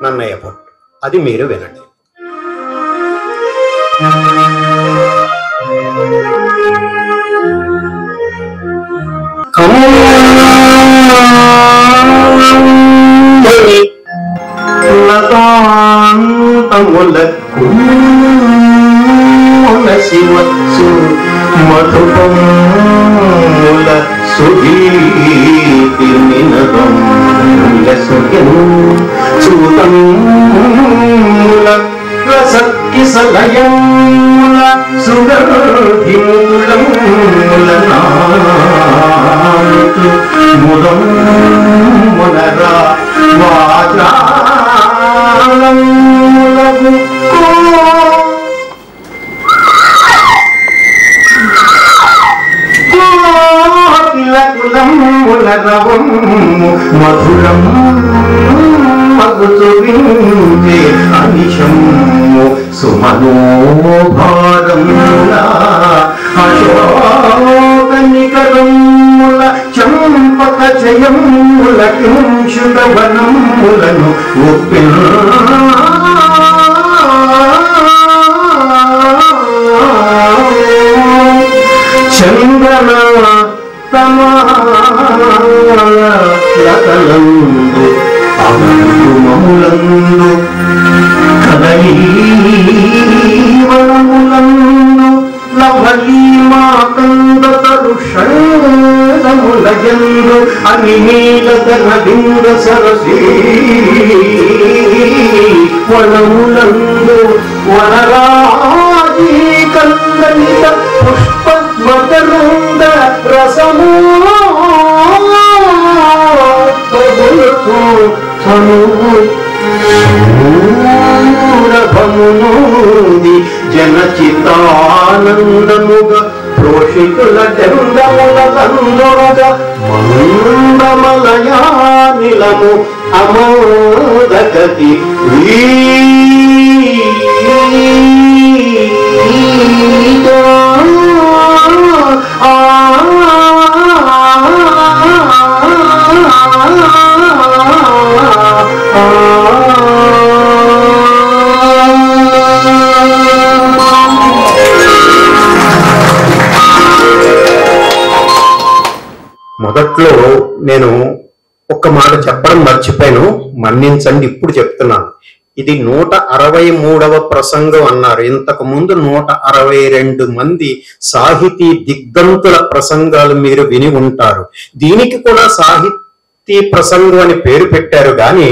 నన్నయ్య భట్. అది మీరు వినండి. శివచ్చు మధుపముల సుగీతి నినదం చూతముల రసకిసలయముల సుగంధిములముల నాటు ముదం మునరా వాజాలములకు మధురం మగుచువించే అనిశము సుమనోభారముల అశోకనికరముల చంపక జయముల కింశుడవనములను చందన లతలందు అమృతములందు కదలీవనములందు లవలీమాకందతరు షణ్ములయందు అనిమీలదరవింద సరసీ వనములందు వనరాజీ కందలిత పుష్పమకరుంద రసము సూరభమునోది జనచితానందముగా ప్రోషితుల చందములందరుగా మందమలయానిలము అమోదగతి మొదట్లో నేను ఒక్క మాట చెప్పడం మర్చిపోయాను, మన్నించండి. ఇప్పుడు చెప్తున్నాను. ఇది 163వ ప్రసంగం అన్నారు. ఇంతకు ముందు 162 మంది సాహితీ దిగ్గంతుల ప్రసంగాలు మీరు విని ఉంటారు. దీనికి కూడా సాహితీ ప్రసంగం అని పేరు పెట్టారు. కానీ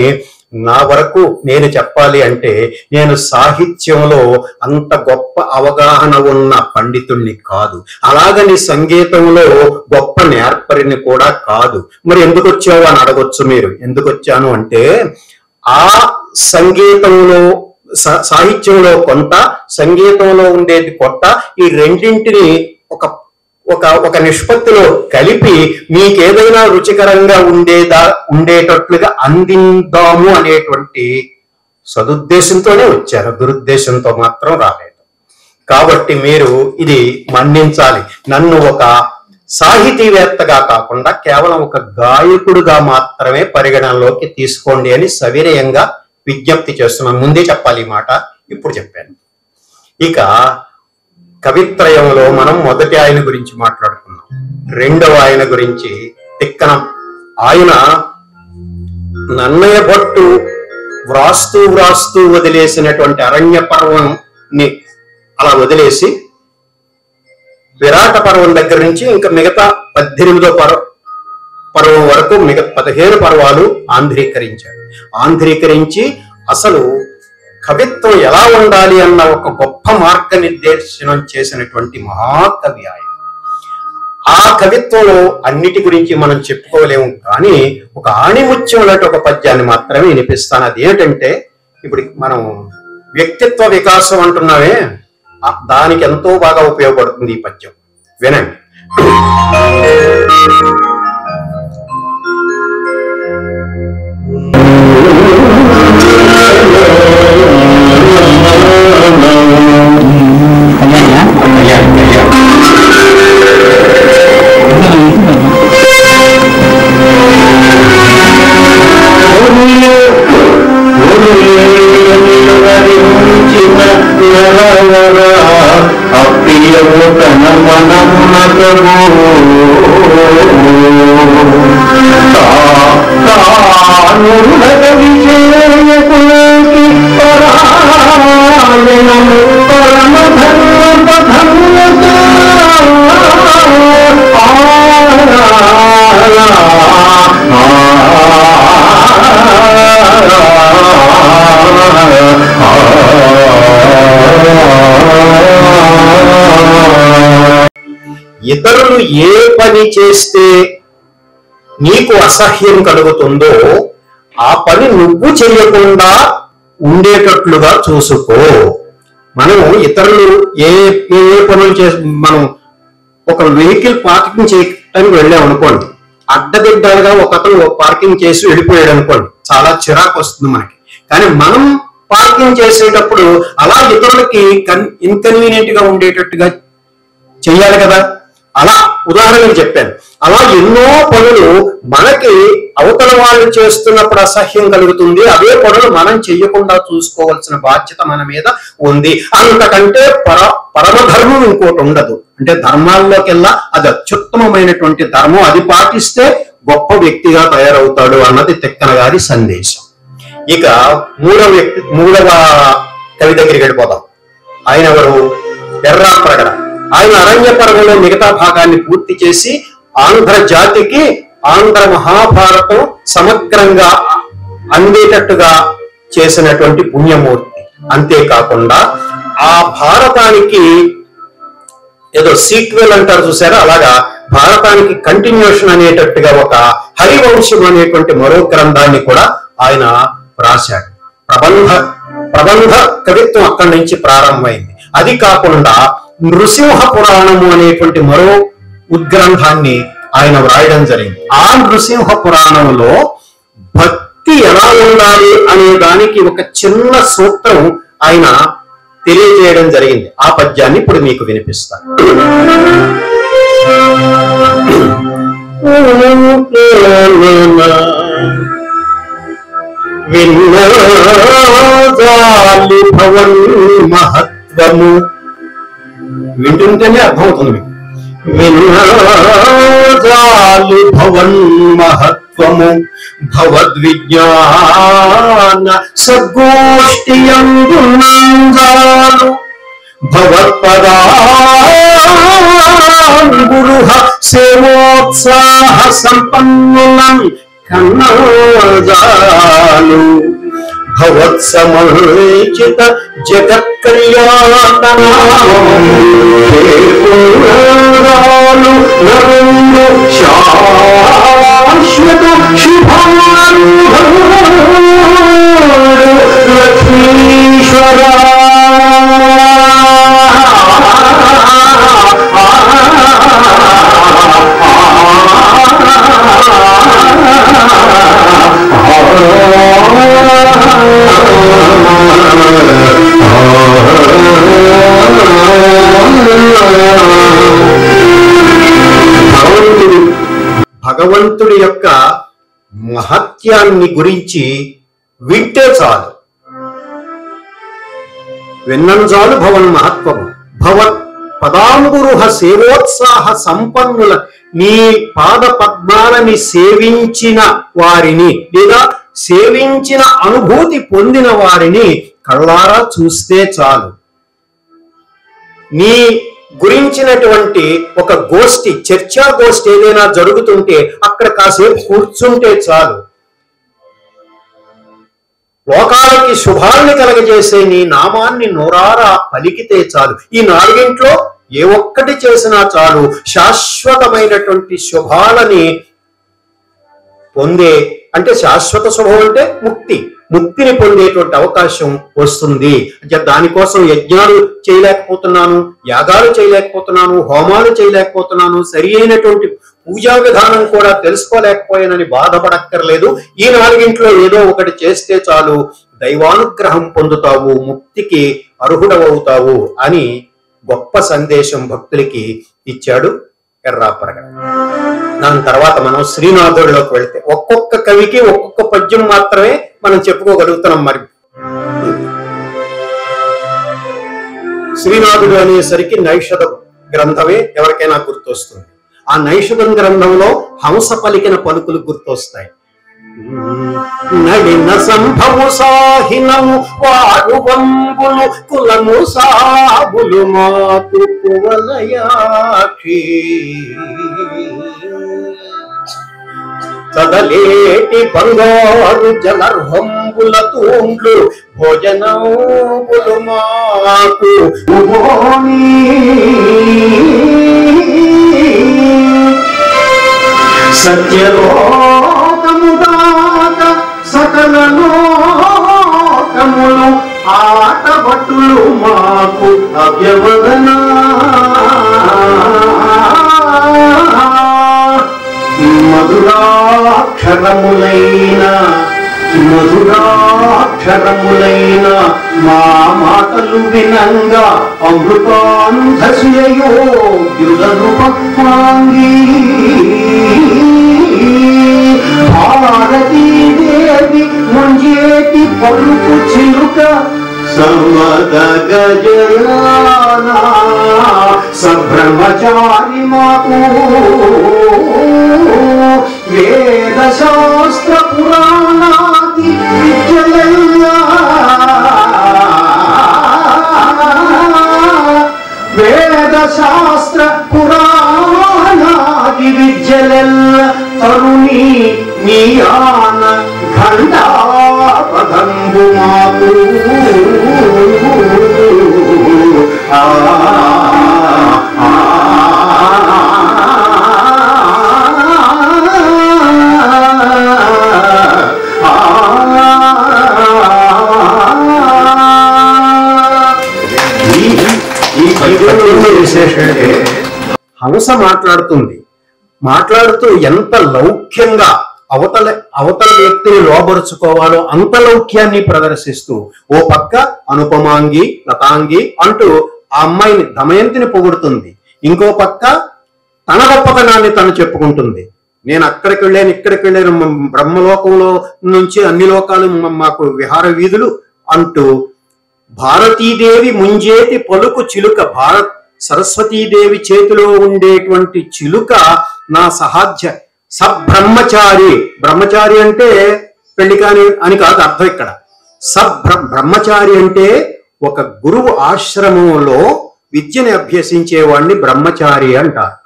నా వరకు నేను చెప్పాలి అంటే నేను సాహిత్యంలో అంత గొప్ప అవగాహన ఉన్న పండితుణ్ణి కాదు. అలాగని సంగీతంలో గొప్ప నేర్పరిని కూడా కాదు. మరి ఎందుకు వచ్చావు అని అడగొచ్చు మీరు. ఎందుకు వచ్చాను అంటే ఆ సంగీతంలో సాహిత్యంలో కొంత, సంగీతంలో ఉండేది కొత్త, ఈ రెండింటిని ఒక నిష్పత్తిలో కలిపి మీకేదైనా రుచికరంగా ఉండేటట్లుగా అందిద్దాము అనేటువంటి సదుద్దేశంతోనే వచ్చారు, దురుద్దేశంతో మాత్రం రాలేదు. కాబట్టి మీరు ఇది మన్నించాలి. నన్ను ఒక సాహితీవేత్తగా కాకుండా కేవలం ఒక గాయకుడుగా మాత్రమే పరిగణనలోకి తీసుకోండి అని సవినయంగా విజ్ఞప్తి చేస్తున్నాను. ముందే చెప్పాలి ఈ మాట, ఇప్పుడు చెప్పాను. ఇక కవిత్రయంలో మనం మొదటి ఆయన గురించి మాట్లాడుకున్నాం. రెండవ ఆయన గురించి తిక్కన ఆయన నన్నయ్య భట్టు వ్రాస్తూ వదిలేసినటువంటి అరణ్య పర్వంని అలా వదిలేసి విరాట పర్వం దగ్గర నుంచి ఇంకా మిగతా 18వ పర్వం వరకు మిగతా 15 పర్వాలు ఆంధ్రీకరించి అసలు కవిత్వం ఎలా ఉండాలి అన్న ఒక గొప్ప మార్గనిర్దేశనం చేసినటువంటి మహాకవి ఆయన. ఆ కవిత్వంలో అన్నిటి గురించి మనం చెప్పుకోలేము, కానీ ఒక ఆణిముత్యం లాంటి ఒక పద్యాన్ని మాత్రమే వినిపిస్తాను. అది ఏంటంటే, ఇప్పుడు మనం వ్యక్తిత్వ వికాసం అంటున్నామే, దానికి ఎంతో బాగా ఉపయోగపడుతుంది ఈ పద్యం. వినండి. ఇతరులు ఏ పని చేస్తే నీకు అసహ్యం కలుగుతుందో ఆ పని నువ్వు చేయకుండా ఉండేటట్లుగా చూసుకో. మనం ఇతరులు ఏ పనులు మనం ఒక వెహికల్ పార్కింగ్ చేయడానికి వెళ్ళాం అనుకోండి, అడ్డదిడ్డలుగా ఒకతను పార్కింగ్ చేసి వెళ్ళిపోయాడు అనుకోండి, చాలా చిరాకు వస్తుంది మనకి. కానీ మనం పార్కింగ్ చేసేటప్పుడు అలా ఇతరులకి ఇన్కన్వీనియంట్ గా ఉండేటట్టుగా చెయ్యాలి కదా. అలా ఉదాహరణకు చెప్పాను. అలా ఎన్నో పనులు మనకి అవతల వాళ్ళు చేస్తున్నప్పుడు అసహ్యం కలుగుతుంది, అవే పనులు మనం చెయ్యకుండా చూసుకోవాల్సిన బాధ్యత మన మీద ఉంది. అంతకంటే పరమధర్మం ఇంకోటి ఉండదు. అంటే ధర్మాల్లోకెల్లా అది అత్యుత్తమమైనటువంటి ధర్మం, అది పాటిస్తే గొప్ప వ్యక్తిగా తయారవుతాడు అన్నది తిక్కన గారి సందేశం. ఇక మూడవ కవి దగ్గరికి వెళ్ళిపోదాం. ఆయన ఎవరు? ఎర్రాప్రగడ. ఆయన అరణ్య పర్వంలో మిగతా భాగాన్ని పూర్తి చేసి ఆంధ్ర జాతికి ఆంధ్ర మహాభారతం సమగ్రంగా అందేటట్టుగా చేసినటువంటి పుణ్యమూర్తి. అంతేకాకుండా ఆ భారతానికి ఏదో సీక్వెల్ అంటారు చూసారా, అలాగా భారతానికి కంటిన్యూషన్ అనేటట్టుగా ఒక హరివంశం అనేటువంటి మరో గ్రంథాన్ని కూడా ఆయన రాశాడు. ప్రబంధ కవిత్వం అక్కడి నుంచి ప్రారంభమైంది. అది కాకుండా నృసింహ పురాణము అనేటువంటి మరో ఉద్గ్రంథాన్ని ఆయన వ్రాయడం జరిగింది. ఆ నృసింహ పురాణంలో భక్తి ఎలా ఉండాలి అనే దానికి ఒక చిన్న సూత్రం ఆయన తెలియజేయడం జరిగింది. ఆ పద్యాన్ని ఇప్పుడు మీకు వినిపిస్తాను. విన్నాలి భవన్ మహత్వము, వింటుంటేనే అర్థమవుతుంది మీకు. విన్నాలి భవన్ మహత్వము భవద్విజ్ఞాన సగోష్ఠియందునందాలు భవత్పదాంగురుః సేవోత్సాహ సంపన్నులం కన్నాజాలు భవత్సమర్చిత జగత్కళ్యాణాలు నరులు శాశ్వత శుభానుభవుడు లక్ష్మీశ్వర భగవంతుడి యొక్క మహత్యాన్ని గురించి వింటే చాలు, విన్నంజాలు భవన్ మహత్వము. భవత్ పదాంగురుహ సేవోత్సాహ సంపన్నుల నీ పాద పద్మాలని సేవించిన వారిని లేదా సేవించిన అనుభూతి పొందిన వారిని కళ్ళారా చూస్తే చాలు. నీ గురించినటువంటి ఒక గోష్ఠి, చర్చా గోష్ఠి ఏదైనా జరుగుతుంటే అక్కడ కాసేపు కూర్చుంటే చాలు. లోకాలకి శుభాన్ని కలగజేసే నీ నామాన్ని నోరారా పలికితే చాలు. ఈ నాలుగింట్లో ఏ ఒక్కటి చేసినా చాలు, శాశ్వతమైనటువంటి శుభాలని పొందే, అంటే శాశ్వత శుభం అంటే ముక్తిని పొందేటువంటి అవకాశం వస్తుంది. అంటే దానికోసం యజ్ఞాలు చేయలేకపోతున్నాను, యాగాలు చేయలేకపోతున్నాను, హోమాలు చేయలేకపోతున్నాను, సరి అయినటువంటి పూజా విధానం కూడా తెలుసుకోలేకపోయానని బాధపడక్కర్లేదు. ఈ నాలుగింట్లో ఏదో ఒకటి చేస్తే చాలు, దైవానుగ్రహం పొందుతావు, ముక్తికి అర్హుడవుతావు అని గొప్ప సందేశం భక్తులకి ఇచ్చాడు ఎర్రాపరగడ. దాని తర్వాత మనం శ్రీనాథుడిలోకి వెళ్తే ఒక్కొక్క కవికి ఒక్కొక్క పద్యం మాత్రమే మనం చెప్పుకోగలుగుతున్నాం. మరి శ్రీనాథుడు అనేసరికి నైషధ గ్రంథమే ఎవరికైనా గుర్తొస్తుంది. ఆ నైషధం గ్రంథంలో హంస పలికిన పలుకులు గుర్తొస్తాయి. నడిన సంభవు సాహినము వారు వంబులు కులము సాబులు మాకు కువలయాక్షి చదలేటి బంగారు జలర్హంబుల తూండ్లు భోజనంబులు మాకు సత్యలోకము దాక సకల లోకములు ఆటభటులు మాకు అవ్యవదనా మధురాక్షరములైన మా మాటలు వినంగా అమృతాంధశయోగ్యులను పక్వాంగి భారతీదేవి ముంజేటి పలుకు చిలుక సమద గజయానా సబ్రహ్మచారి మాకు వేద శాస్త్ర పురాణాది విద్యలెల్లా వేద శాస్త్ర పురాణాది విద్యలెల్ల తరుణి నీయాన ఖండాపదంబు మాకు హంస మాట్లాడుతూ ఎంత లౌక్యంగా అవతల వ్యక్తిని లోబరుచుకోవాలో అంత లౌక్యాన్ని ప్రదర్శిస్తూ ఓ పక్క అనుపమాంగి లతాంగి అంటూ ఆ అమ్మాయిని దమయంతిని పొగుడుతుంది, ఇంకో పక్క తన గొప్పతనాన్ని తను చెప్పుకుంటుంది. నేను అక్కడికి వెళ్ళాను, ఇక్కడికి వెళ్ళాను, బ్రహ్మలోకంలో నుంచి అన్ని లోకాలు మాకు విహార వీధులు అంటూ భారతీదేవి ముంజేతి పలుకు చిలుక, సరస్వతీదేవి చేతిలో ఉండేటువంటి చిలుక నా సహాధ్య సబ్రహ్మచారి. బ్రహ్మచారి అంటే పెళ్లి కాని అని కాదు అర్థం ఇక్కడ. బ్రహ్మచారి అంటే ఒక గురువు ఆశ్రమంలో విద్యని అభ్యసించేవాడిని బ్రహ్మచారి అంటారు.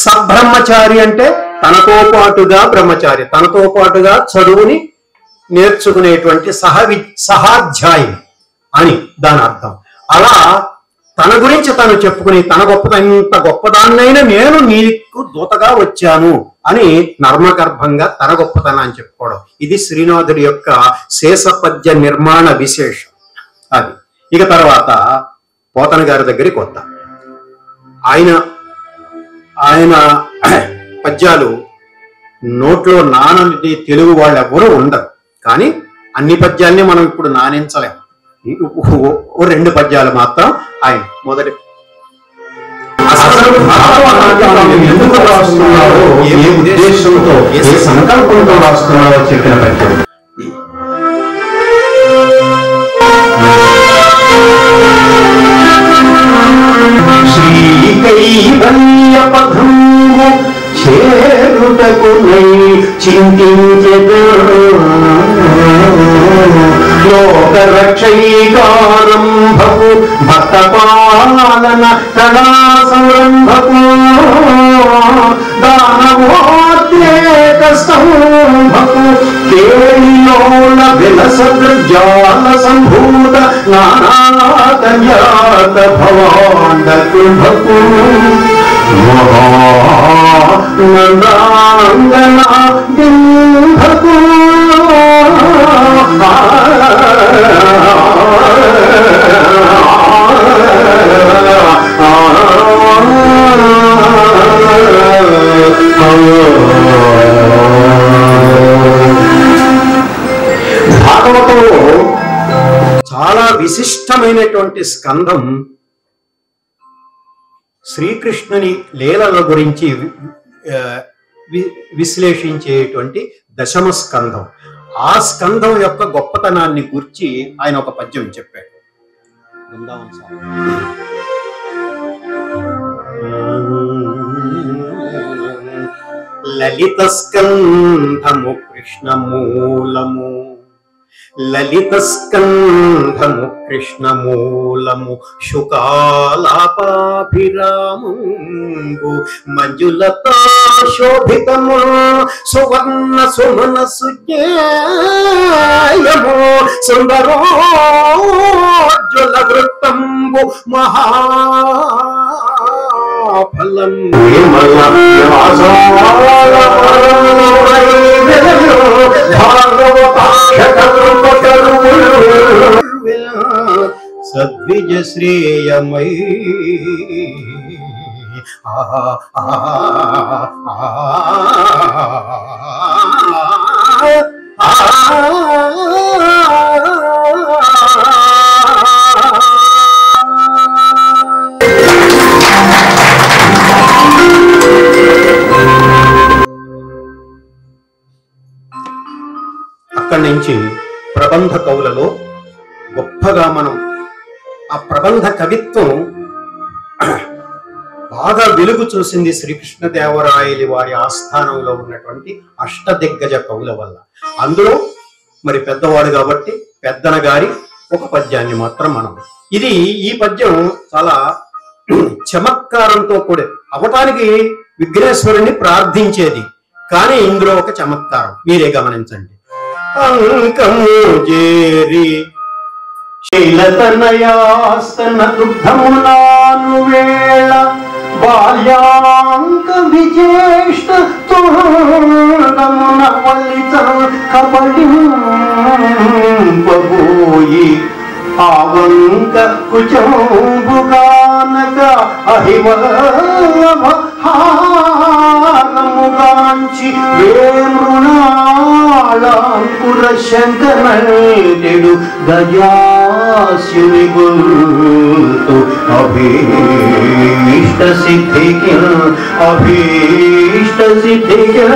సబ్రహ్మచారి అంటే తనతో పాటుగా బ్రహ్మచారి, తనతో పాటుగా చదువుని నేర్చుకునేటువంటి సహాధ్యాయి అని దాని అర్థం. అలా తన గురించి తను చెప్పుకుని తన ఇంత గొప్పదాన్నైనా నేను నీకు దూతగా వచ్చాను అని నర్మగర్భంగా తన గొప్పతనాన్ని చెప్పుకోవడం. ఇది శ్రీనాథుడి యొక్క శేషపద్య నిర్మాణ విశేషం. అది ఇక తర్వాత పోతన గారి దగ్గరికి వద్దాం. ఆయన పద్యాలు నోట్లో నానని తెలుగు వాళ్ళు ఎవరూ ఉండరు. కానీ అన్ని పద్యాల్ని మనం ఇప్పుడు నానించలేం. ఓ 2 పద్యాలు మాత్రం ఆయన మొదటి అసలు భాగవతాన్ని ఎందుకు రాస్తున్నారో, ఏ ఉద్దేశంతో, ఏ సంకల్పంతో రాస్తున్నారో చెప్పిన పద్యం. శ్రీకైవల్య పథంబు చేరుటకునై చింతించెదా లోకరక్షైకారంభకు భక్త పాలన కళా సంరంభకు దానవోద్రేక స్తంభకు కేళిలోల విలసదృజాల సంభూత నానాకన్యాత భవాండ కుంభకు మహానందాంగన బింభకు భాగవతంలో చాలా విశిష్టమైనటువంటి స్కంధం శ్రీకృష్ణుని లీలల గురించి విశ్లేషించేటువంటి దశమ స్కంధం. ఆ స్కంధం యొక్క గొప్పతనాన్ని గురించి ఆయన ఒక పద్యం చెప్పాడు. లలిత స్కంధము కృష్ణమూలము, లలిత స్కంధము కృష్ణమూలము, శుకాలాపాభిరామంబు మంజులతా శోభితము సువర్ణ సుమన సుజ్ఞేయము సుందరోజ్వల వృత్తంబు మహాఫలం సద్విజ శ్రేయమై అక్కడి నుంచి ప్రబంధ కవులలో గొప్పగా మనం ఆ ప్రబంధ కవిత్వం బాగా వెలుగు చూసింది శ్రీకృష్ణదేవరాయలి వారి ఆస్థానంలో ఉన్నటువంటి అష్టదిగ్గజ కవుల వల్ల. అందులో మరి పెద్దవాడు కాబట్టి పెద్దన గారి ఒక పద్యాన్ని మాత్రం మనం ఈ పద్యం చాలా చమత్కారంతో కూడి అవటానికి విఘ్నేశ్వరుని ప్రార్థించేది, కానీ ఇందులో ఒక చమత్కారం మీరే గమనించండి. అంకము చేరి శైలతనయాస్తన దుగ్ధమునాను వేళ బాల్యాంక విజేష్ట తోడమున వల్లిత కబళింపబోయి ఆవంక కుచంబుగానక అహివల్లభ హారముగాంచి వేమృణాళాంకుర శంకరడు గజాస్యుని గుర్తు అభీష్ట సిద్ధికి అభీష్ట సిద్ధికి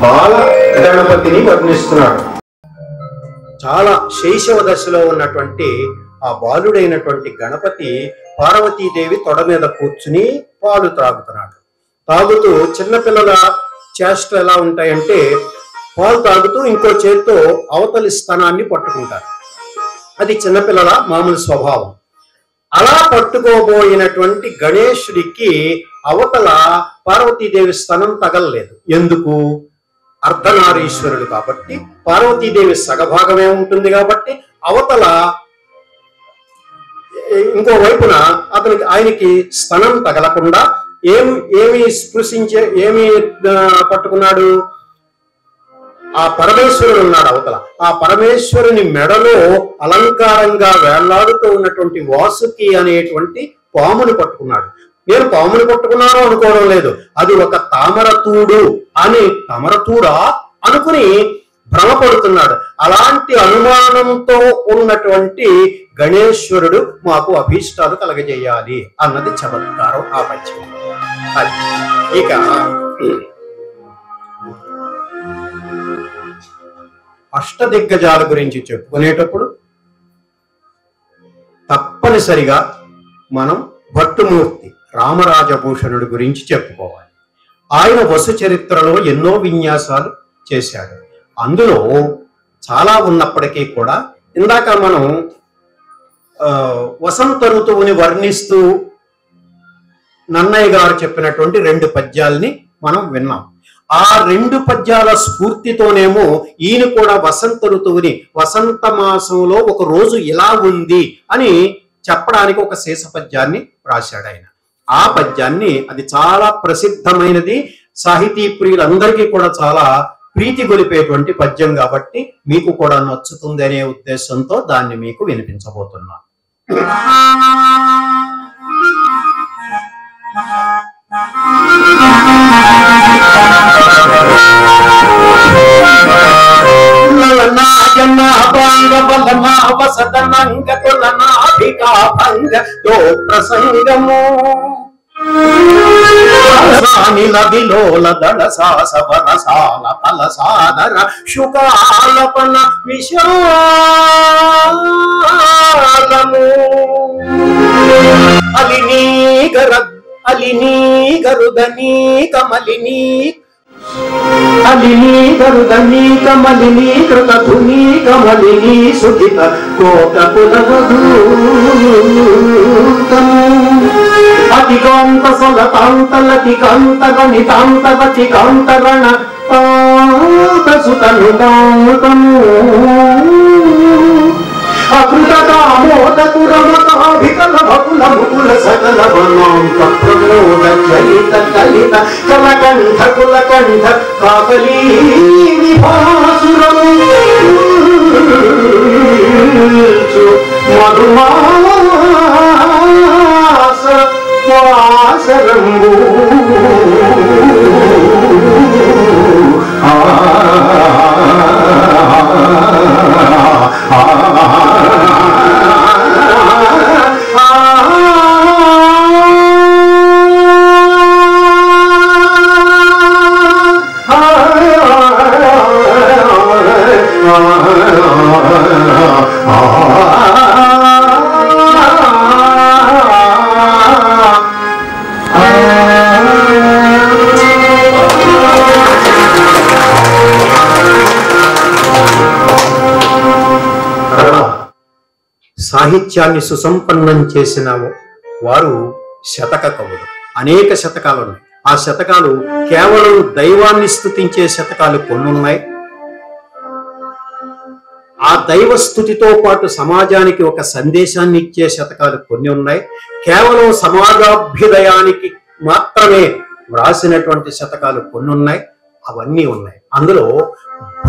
బాల గణపతిని వర్ణిస్తున్నాడు. చాలా శైశవ దశలో ఉన్నటువంటి ఆ బాలుడైనటువంటి గణపతి పార్వతీదేవి తొడ మీద కూర్చుని పాలు త్రాగుతున్నాడు. తాగుతూ చిన్నపిల్లల చేష్ట ఎలా ఉంటాయంటే పాలు తాగుతూ ఇంకో చేత్తో అవతలి స్థానాన్ని పట్టుకుంటారు. అది చిన్నపిల్లల మామూలు స్వభావం. అలా పట్టుకోబోయినటువంటి గణేశుడికి అవతల పార్వతీదేవి స్థానం తగలలేదు. ఎందుకు? అర్ధనారీశ్వరుడు కాబట్టి పార్వతీదేవి సగభాగమే ఉంటుంది కాబట్టి అవతల ఇంకో వైపున ఆయనకి స్తనం తగలకుండా ఏమి స్పృశించే ఏమి పట్టుకున్నాడు? ఆ పరమేశ్వరుడు ఉన్నాడు అవతల. ఆ పరమేశ్వరుని మెడలో అలంకారంగా వేళ్లాడుతూ ఉన్నటువంటి వాసుకి అనేటువంటి పాముని పట్టుకున్నాడు. నేను పాముని పట్టుకున్నాను అనుకోవడం లేదు, అది ఒక తామరతూడు అని, తామరతూడా అనుకుని భ్రమపడుతున్నాడు. అలాంటి అనుమానంతో ఉన్నటువంటి గణేశ్వరుడు మాకు అభీష్టాలు కలగజేయాలి అన్నది చమత్కారం ఆ పద్యం. ఇక అష్టదిగ్గజాల గురించి చెప్పుకునేటప్పుడు తప్పనిసరిగా మనం భట్టుమూర్తి రామరాజభూషణుడి గురించి చెప్పుకోవాలి. ఆయన వసు చరిత్రలో ఎన్నో విన్యాసాలు చేశాడు. అందులో చాలా ఉన్నప్పటికీ కూడా ఇందాక మనం వసంత ఋతువుని వర్ణిస్తూ నన్నయ్య గారు చెప్పినటువంటి 2 పద్యాల్ని మనం విన్నాం. ఆ 2 పద్యాల స్ఫూర్తితోనేమో ఈయన కూడా వసంత ఋతువుని, వసంత మాసంలో ఒక రోజు ఇలా ఉంది అని చెప్పడానికి ఒక శేష పద్యాన్ని రాశాడు ఆయన. ఆ పద్యాన్ని, అది చాలా ప్రసిద్ధమైనది, సాహితీ ప్రియులందరికీ కూడా చాలా ప్రీతి గొలిపేటువంటి పద్యం కాబట్టి మీకు కూడా నచ్చుతుంది అనే ఉద్దేశంతో దాన్ని మీకు వినిపించబోతున్నాను. విలోల దళ సాసవరసాల ఫల సాదర శుకాలపన విశాలము అలినీ గరుదని కమలినీ గరుదని కమలినీ కృతధుని కమలినీ సుఖిత కోట కులవధూతము అతికాంత సలతాంతలతికాంత గణితాంతవతికాంతరణ సుతను కాంతము అకృతకామోదకు రమకాభికల భకుల ముకుల సకల వనాంత ప్రమోద చలిత కలిత కలకంఠ కులకంఠ కాకలీ విభాసురము మధుమాస వాసరంబు సాహిత్యాన్ని సుసంపన్నం చేసిన వారు శతక కవులు. అనేక శతకాలు ఉన్నాయి. ఆ శతకాలు కేవలం దైవాన్ని స్తుతించే శతకాలు కొన్ని ఉన్నాయి. ఆ దైవ స్తుతితో పాటు సమాజానికి ఒక సందేశాన్ని ఇచ్చే శతకాలు కొన్ని ఉన్నాయి. కేవలం సమాజాభ్యుదయానికి మాత్రమే వ్రాసినటువంటి శతకాలు కొన్ని ఉన్నాయి. అవన్నీ ఉన్నాయి. అందులో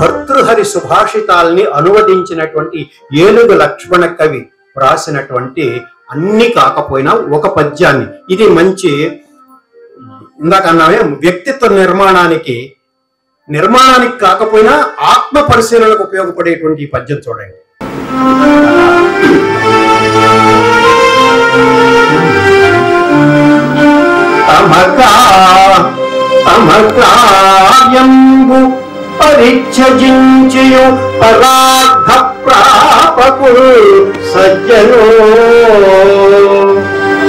భర్తృహరి సుభాషితాల్ని అనువదించినటువంటి ఏనుగు లక్ష్మణ కవి వ్రాసినటువంటి అన్ని కాకపోయినా ఒక పద్యాన్ని, ఇది మంచి ఇందాక అన్నామే వ్యక్తిత్వ నిర్మాణానికి కాకపోయినా ఆత్మ పరిశీలనకు ఉపయోగపడేటువంటి ఈ పద్యం చూడండి. తమకాయంబు పరిచ్ఛజించియు పరార్థ ప్రాపకులు సజ్జనో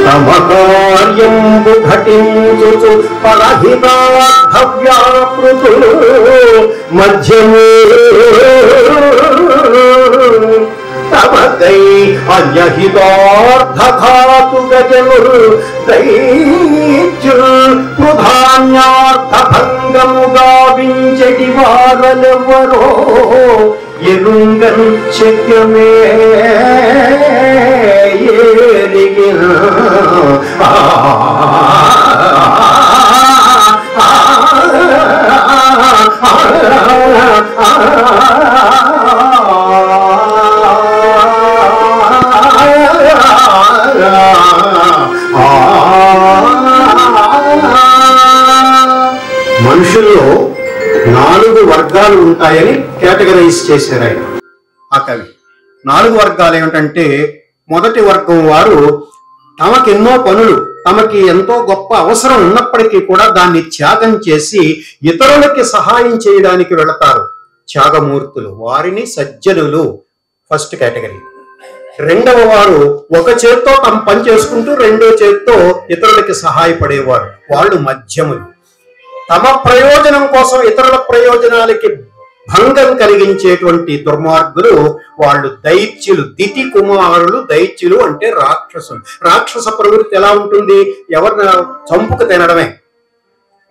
తమకార్యంబు ఘటించుచు పరహితార్థ వ్యాపృతులు మధ్యమే తమకై అన్యహితార్థఘాతు గజనులు దైత్యులు ప్రధాన్యార్థ భంగము గావించటి వారలెవ్వరో ఎరుంగన్ శక్యమే ఏరిగిన మనుషుల్లో 4 వర్గాలు ఉంటాయని కేటగరైజ్ చేశారు ఆయన ఆ కవి. 4 వర్గాలు ఏమిటంటే, మొదటి వర్గం వారు తమకెన్నో పనులు, తమకి ఎంతో గొప్ప అవసరం ఉన్నప్పటికీ కూడా దాన్ని త్యాగం చేసి ఇతరులకి సహాయం చేయడానికి వెళతారు, త్యాగమూర్తులు, వారిని సజ్జనులు ఫస్ట్ కేటగిరీ. రెండవ వారు ఒక చేత్తో తమ పని చేసుకుంటూ రెండో చేత్తో ఇతరులకి సహాయపడేవారు, వాళ్ళు మధ్యములు. తమ ప్రయోజనం కోసం ఇతరుల ప్రయోజనాలకి భంగం కలిగించేటువంటి దుర్మార్గులు వాళ్ళు దైత్యులు, దితి కుమారులు. దైత్యులు అంటే రాక్షసులు. రాక్షస ప్రవృత్తి ఎలా ఉంటుంది? ఎవరిని చంపుకు తినడమే,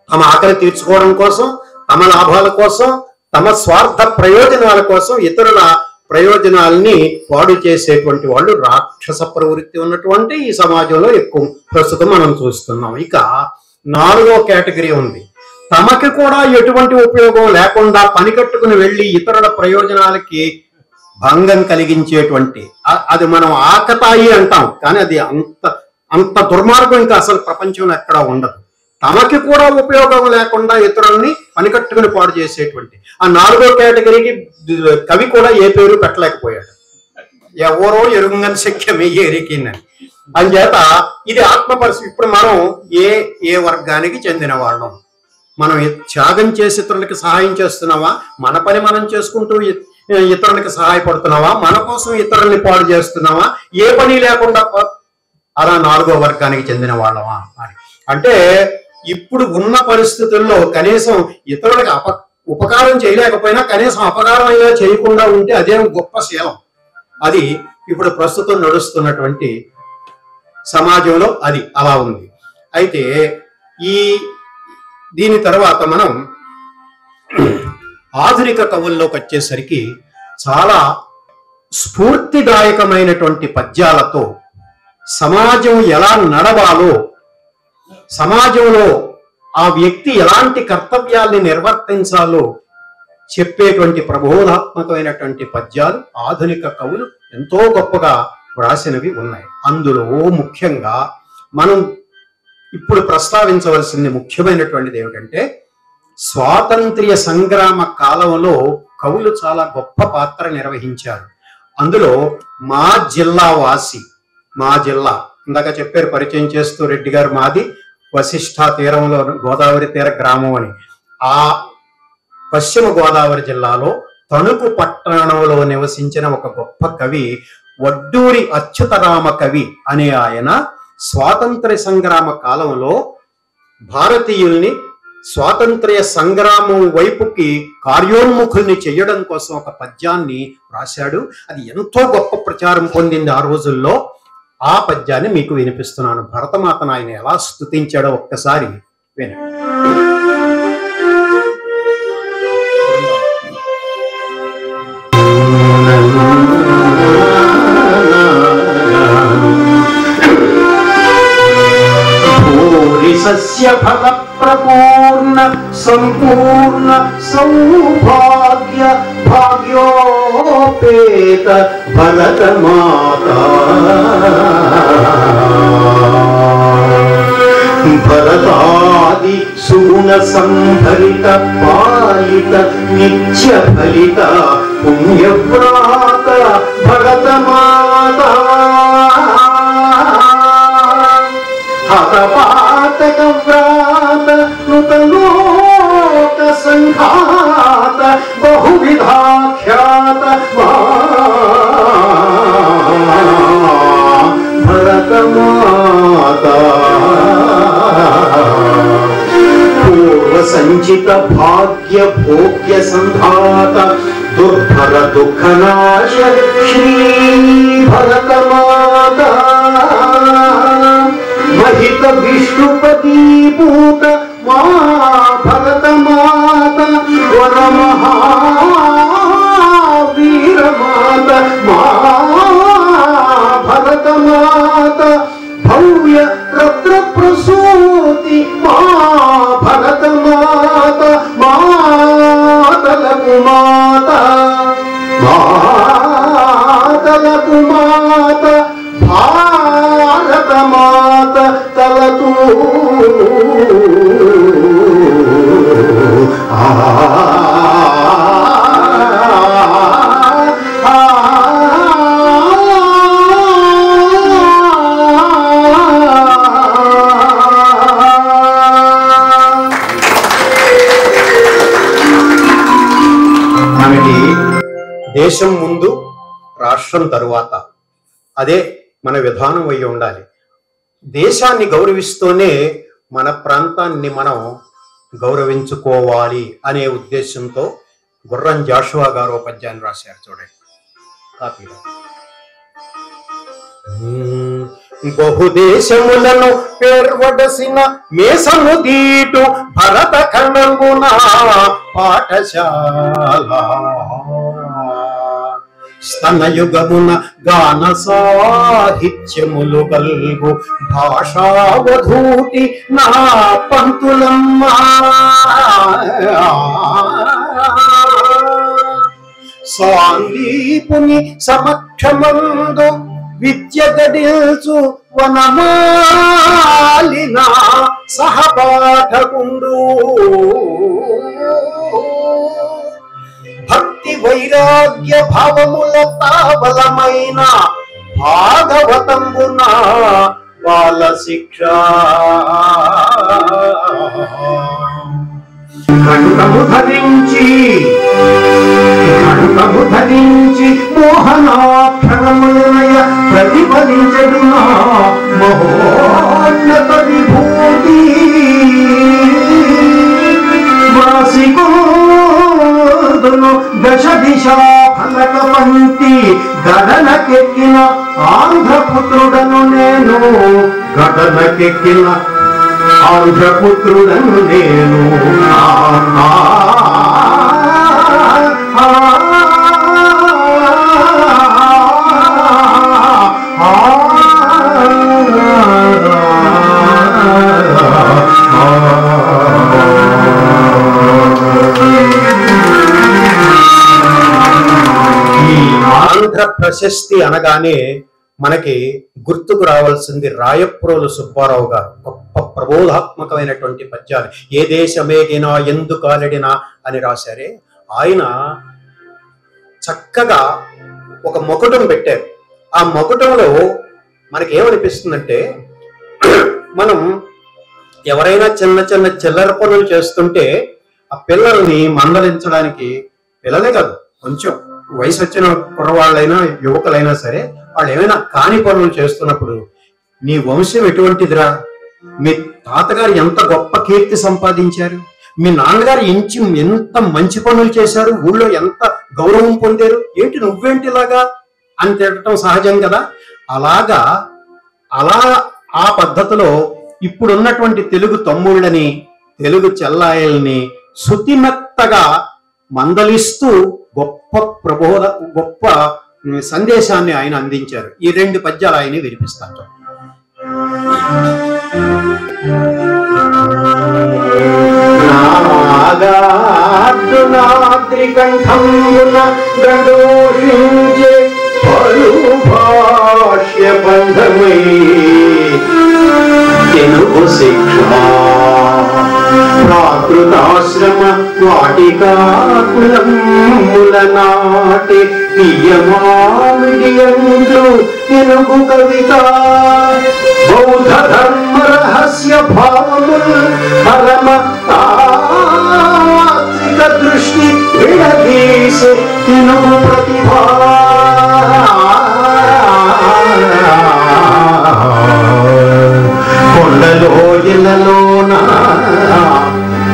తమ ఆకలి తీర్చుకోవడం కోసం, తమ లాభాల కోసం, తమ స్వార్థ ప్రయోజనాల కోసం ఇతరుల ప్రయోజనాల్ని పాడు చేసేటువంటి వాళ్ళు రాక్షస ప్రవృత్తి ఉన్నటువంటి ఈ సమాజంలో ఎక్కువ ప్రస్తుతం మనం చూస్తున్నాం. ఇక 4వ కేటగిరీ ఉంది. తమకి కూడా ఎటువంటి ఉపయోగం లేకుండా పని కట్టుకుని వెళ్ళి ఇతరుల ప్రయోజనాలకి భంగం కలిగించేటువంటి, అది మనం ఆకతాయి అంటాం, కానీ అది అంత దుర్మార్గం ఇంకా అసలు ప్రపంచంలో ఎక్కడా ఉండదు. తమకి కూడా ఉపయోగం లేకుండా ఇతరుల్ని పని కట్టుకుని పాడు చేసేటువంటి ఆ 4వ కేటగిరీకి కవి కూడా ఏ పేరు పెట్టలేకపోయాడు. ఎవరో ఎరుంగని శక్యమే ఎరికిందని. అంచేత ఇది ఆత్మపరిస్థితి. ఇప్పుడు మనం ఏ వర్గానికి చెందిన వాళ్ళం? మనం త్యాగం చేసి ఇతరులకి సహాయం చేస్తున్నావా? మన పని మనం చేసుకుంటూ ఇతరులకి సహాయపడుతున్నావా? మన కోసం ఇతరుల్ని పాడు చేస్తున్నావా? ఏ పని లేకుండా అలా 4వ వర్గానికి చెందిన వాళ్ళమా అని. అంటే ఇప్పుడు ఉన్న పరిస్థితుల్లో కనీసం ఇతరులకు ఉపకారం చేయలేకపోయినా కనీసం అపకారం అయినా చేయకుండా ఉంటే అదేం గొప్ప శీలం. అది ఇప్పుడు ప్రస్తుతం నడుస్తున్నటువంటి సమాజంలో అది అలా ఉంది. అయితే దీని తర్వాత మనం ఆధునిక కవుల్లోకి వచ్చేసరికి చాలా స్ఫూర్తిదాయకమైనటువంటి పద్యాలతో సమాజం ఎలా నడవాలో, సమాజంలో ఆ వ్యక్తి ఎలాంటి కర్తవ్యాల్ని నిర్వర్తించాలో చెప్పేటువంటి ప్రబోధాత్మకమైనటువంటి పద్యాలు ఆధునిక కవులు ఎంతో గొప్పగా వ్రాసినవి ఉన్నాయి. అందులో ముఖ్యంగా మనం ఇప్పుడు ప్రస్తావించవలసింది ముఖ్యమైనటువంటిది ఏమిటంటే, స్వాతంత్ర్య సంగ్రామ కాలంలో కవులు చాలా గొప్ప పాత్ర నిర్వహించారు. అందులో మా జిల్లా ఇందాక చెప్పారు పరిచయం చేస్తూ రెడ్డి గారు, మాది వశిష్ఠ తీరంలో గోదావరి తీర గ్రామం అని. ఆ పశ్చిమ గోదావరి జిల్లాలో తణుకు పట్టణంలో నివసించిన ఒక గొప్ప కవి వడ్డూరి అచ్యుతరామ కవి అనే ఆయన స్వాతంత్ర్య సంగ్రామ కాలంలో భారతీయుల్ని స్వాతంత్ర్య సంగ్రామం వైపుకి కార్యోన్ముఖుల్ని చేయడం కోసం ఒక పద్యాన్ని రాశాడు. అది ఎంతో గొప్ప ప్రచారం పొందింది ఆ రోజుల్లో. ఆ పద్యాన్ని మీకు వినిపిస్తున్నాను. భరతమాతను ఆయన ఎలా స్తుతించాడో ఒక్కసారి వినండి. సస్య ఫల ప్రపూర్ణ సంపూర్ణ సౌభాగ్య భాగ్యోపేత భరత మాతా భరతాది సుగుణ సంభరిత పాలిత నిత్య ఫలిత పుణ్యవ్రాత భరత మాతా హతపాతక వ్రాత నృతలోక సంఘాత బహువిధాఖ్యాత భరత మాతా పూర్వ సంచిత భాగ్య భోగ్య సంధాత దుర్భర దుఃఖనాశ శ్రీ భరత మాతా మహిత విష్ణుపతి భూత మా భరత మాత వర మహావి మనకి దేశం ముందు రాష్ట్రం తరువాత, అదే మన విధానం అయి ఉండాలి. దేశాన్ని గౌరవిస్తూనే మన ప్రాంతాన్ని మనం గౌరవించుకోవాలి అనే ఉద్దేశంతో గుర్రం జాషువా గారు ఒక పద్యాన్ని రాశారు. చూడండి కాపీలో. బహుదేశములను పేర్వడసిన మేసము దీటు భరత ఖండంబున పాఠశాల, స్తనయుగమున గాన సాహిత్యములు గల్గు భాషావధూటి నా పంతులమ్మ. సాందీపుని సమక్షమందు విద్య గడిల్చు వనమాలిన సహపాఠకుండు, భక్తి వైరాగ్య భావముల తావలమైన భాగవతంబున బాల శిక్ష. కనుకము ధరించి మోహనాక్షరములయ ప్రతిఫలించడున మహోన్నత విభూతి. వాసికోదును దశ దిశా ఫలక పంక్తి గడనకెక్కిన ఆంధ్రపుత్రుడను నేను, గడనకెక్కిన ఆంధ్రపుత్రుడను నేను. ఆంధ్ర ప్రశస్తి అనగానే మనకి గుర్తుకు రావాల్సింది రాయప్రోలు సుబ్బారావు గారు. గొప్ప ప్రబోధాత్మకమైనటువంటి పద్యాలు. ఏ దేశమేగినా ఎందు కాలడినా అని రాశారే. ఆయన చక్కగా ఒక మొకటం పెట్టారు. ఆ మొకటంలో మనకి ఏమనిపిస్తుందంటే, మనం ఎవరైనా చిన్న చిన్న చిల్లర పనులు చేస్తుంటే ఆ పిల్లల్ని మందలించడానికి, పిల్లలే కాదు కొంచెం వయసు వచ్చిన కుర్రవాళ్ళైనా యువకులైనా సరే, వాళ్ళు ఏమైనా కాని పనులు చేస్తున్నప్పుడు, నీ వంశం ఎటువంటిదిరా, మీ తాతగారు ఎంత గొప్ప కీర్తి సంపాదించారు, మీ నాన్నగారు ఎంత మంచి పనులు చేశారు, ఊళ్ళో ఎంత గౌరవం పొందారు, ఏంటి నువ్వేంటిలాగా అని తిట్టడం సహజం కదా. అలా ఆ పద్ధతిలో ఇప్పుడున్నటువంటి తెలుగు తమ్ముళ్ళని, తెలుగు చెల్లాయల్ని శుతిమెత్తగా మందలిస్తూ గొప్ప సందేశాన్ని ఆయన అందించారు. ఈ రెండు పద్యాలు ఆయన వినిపిస్తారు. నాగార్జునాద్రికంఠమున గండోషించే పలు భాష్య బంధమై తెలుగు శిక్ష ప్రాకృతాశ్రమ వాటికాకులముల నాటి తీయమామిడియందు తెలుగు కవిత బౌద్ధ ధర్మ రహస్య భావముల్ పరమ తాత్విక దృష్టి విడదీసే తెలుగు ప్రతిభా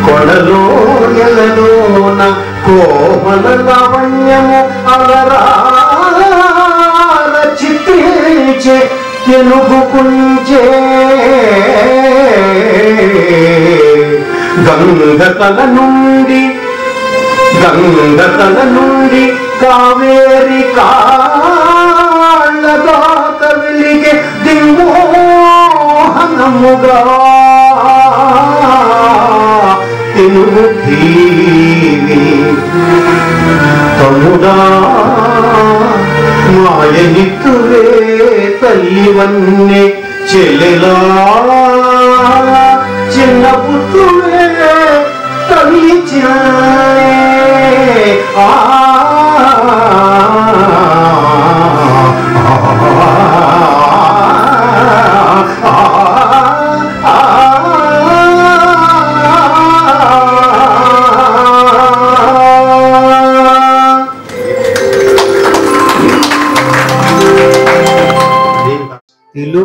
కొడలోయలలోన కోమల లావణ్యము అలరార చిత్రించే తెలుగు కుంచే గంగతల నుండి కావేరి కాళ్ళదాత వెలిగే దిమోహనముగా తెలుగు భీమి తముడా మాయనిత్తువే తల్లివన్నే చెల్లెలా చిన్న పుత్రువే తల్లి చిన్నే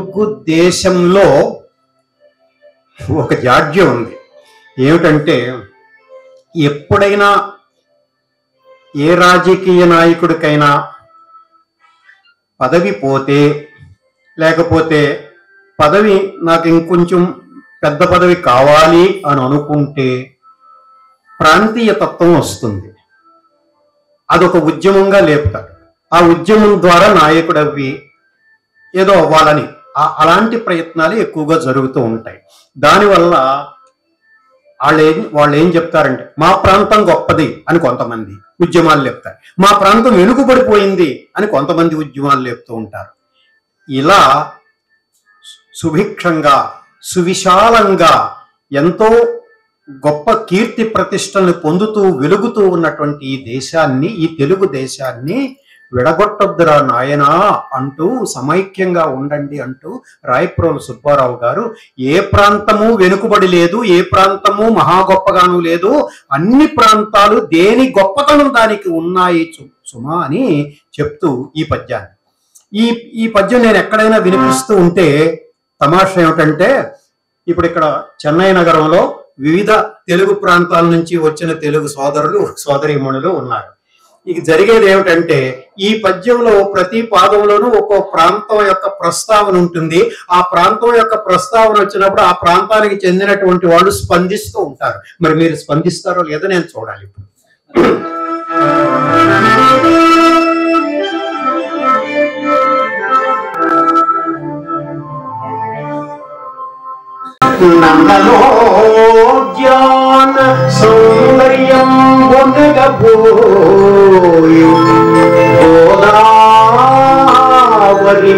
తెలుగు దేశంలో ఒక జాడ్యం ఉంది. ఏమిటంటే, ఎప్పుడైనా ఏ రాజకీయ నాయకుడికైనా పదవి పోతే, లేకపోతే పదవి నాకు ఇంకొంచెం పెద్ద పదవి కావాలి అని అనుకుంటే ప్రాంతీయ తత్వం వస్తుంది. అదొక ఉద్యమంగా లేపుతాడు. ఆ ఉద్యమం ద్వారా నాయకుడు అవి ఏదో అవ్వాలని అలాంటి ప్రయత్నాలు ఎక్కువగా జరుగుతూ ఉంటాయి. దానివల్ల వాళ్ళు ఏం చెప్తారంటే, మా ప్రాంతం గొప్పది అని కొంతమంది ఉద్యమాలు లేపుతారు, మా ప్రాంతం వెనుకబడిపోయింది అని కొంతమంది ఉద్యమాలు లేపుతూ ఉంటారు. ఇలా సుభిక్షంగా సువిశాలంగా ఎంతో గొప్ప కీర్తి ప్రతిష్టల్ని పొందుతూ వెలుగుతూ ఉన్నటువంటి ఈ దేశాన్ని, ఈ తెలుగు దేశాన్ని విడగొట్టొద్దురా నాయనా అంటూ సమైక్యంగా ఉండండి అంటూ రాయప్రోలు సుబ్బారావు గారు ఏ ప్రాంతము వెనుకబడి లేదు, ఏ ప్రాంతము మహా గొప్పగాను లేదు, అన్ని ప్రాంతాలు దేని గొప్పతనం దానికి ఉన్నాయి సుమా అని చెప్తూ ఈ పద్యాన్ని ఈ పద్యం నేను ఎక్కడైనా వినిపిస్తూ ఉంటే తమాషా ఏమిటంటే, ఇప్పుడు ఇక్కడ చెన్నై నగరంలో వివిధ తెలుగు ప్రాంతాల నుంచి వచ్చిన తెలుగు సోదరులు సోదరీమణులు ఉన్నారు. ఇక జరిగేది ఏమిటంటే, ఈ పద్యంలో ప్రతి పాదంలోనూ ఒక్కో ప్రాంతం యొక్క ప్రస్తావన ఉంటుంది. ఆ ప్రాంతం యొక్క ప్రస్తావన వచ్చినప్పుడు ఆ ప్రాంతానికి చెందినటువంటి వాళ్ళు స్పందిస్తూ ఉంటారు. మరి మీరు స్పందిస్తారో లేదో నేను చూడాలి. ఇప్పుడు నందనోద్యాన సౌందర్యం పొందగబోయు గోదావరి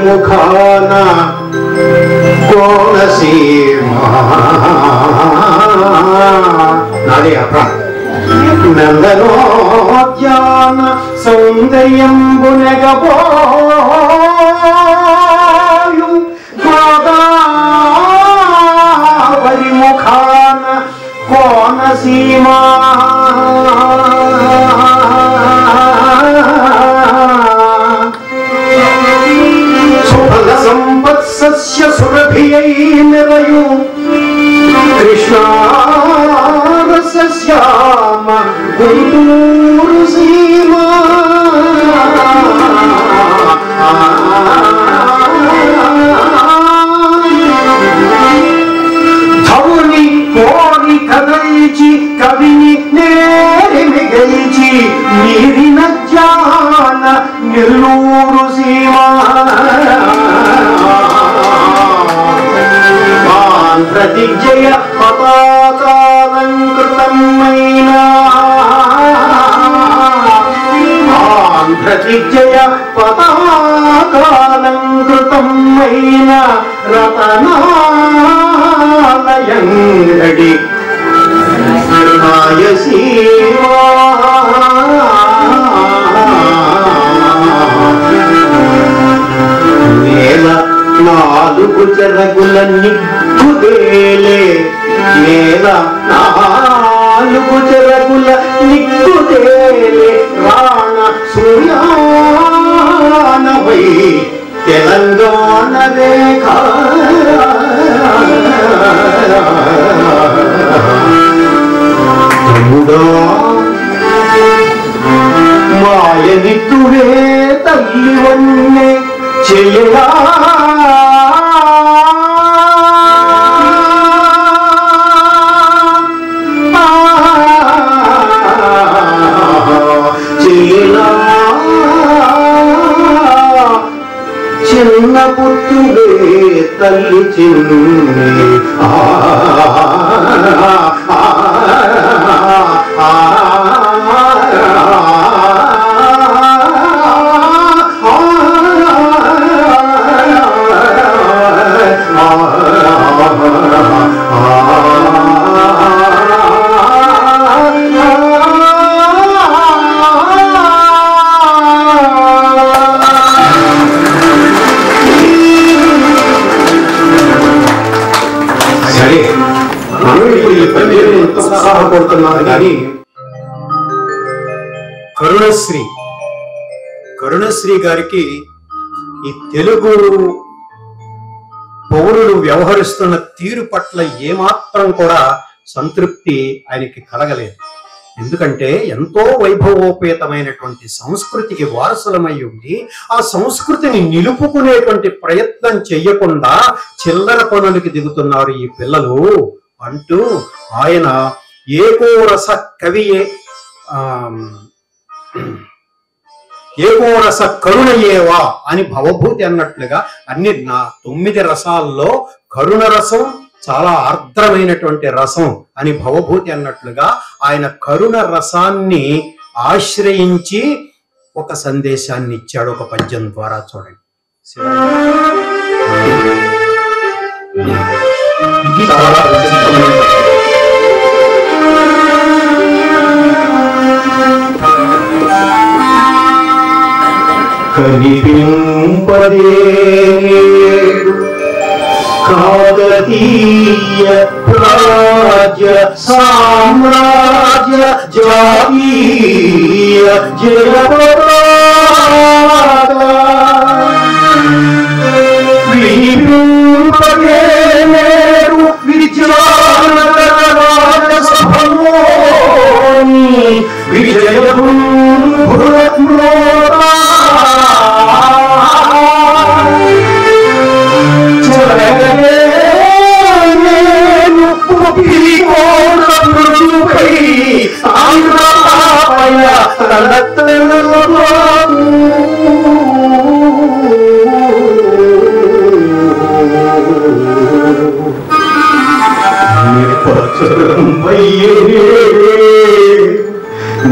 ముఖాన కోనసీమ నాదే నందనోద్యాన సౌందర్యం పొందగబోయు గోదావరి ముఖాన కోనసీమ సుఫల సంవత్సస్య సురభియై నిరయు కృష్ణారసస్యామ గుంటూరు సీమ ధవుని కోరి కదల్చి కవిని నేరిమి గెలిచి నీరిన జ్ఞాన నెల్లూరు సీమ ప్రతిజయ పతాకాలంకృతమైన ప్రతిజయ పతాకాలంకృతమైన రతనాలయంగడి రాయసీమా నేల నాలుగు చెరగుల నిక్కుదేలే, నేల నాలుగు చెరగుల నిక్కుదేలే రాణ సూర్యానవై తెలంగాణ రేఖ తమ్ముడా మాయనిత్తువే తల్లి వన్నే చెయ్యలా చిన్న పుత్రుడే తల్లి చిన్ని ఉత్సాహపడుతున్నారు. కానీ కరుణశ్రీ గారికి ఈ తెలుగు పౌరులు వ్యవహరిస్తున్న తీరు పట్ల ఏమాత్రం కూడా సంతృప్తి ఆయనకి కలగలేదు. ఎందుకంటే ఎంతో వైభవోపేతమైనటువంటి సంస్కృతికి వారసులమై ఉండి ఆ సంస్కృతిని నిలుపుకునేటువంటి ప్రయత్నం చెయ్యకుండా చిల్లర పనులకి దిగుతున్నారు ఈ పిల్లలు అంటూ ఆయన ఏకోరస కవియే ఏకోరస కరుణయేవా అని భవభూతి అన్నట్లుగా అన్ని 9 రసాల్లో కరుణ రసం చాలా ఆర్ద్రమైనటువంటి రసం అని భవభూతి అన్నట్లుగా ఆయన కరుణ రసాన్ని ఆశ్రయించి ఒక సందేశాన్ని ఇచ్చాడు ఒక పద్యం ద్వారా. చూడండి, ఇది చాలా కనిపింపదే కాకతీయ రాజ్య సామ్రాజ్య జాతీయ జయపతాక వినిపింపదే నేడు విద్యానగర రాజసభలోని విజయభూమ్రోరా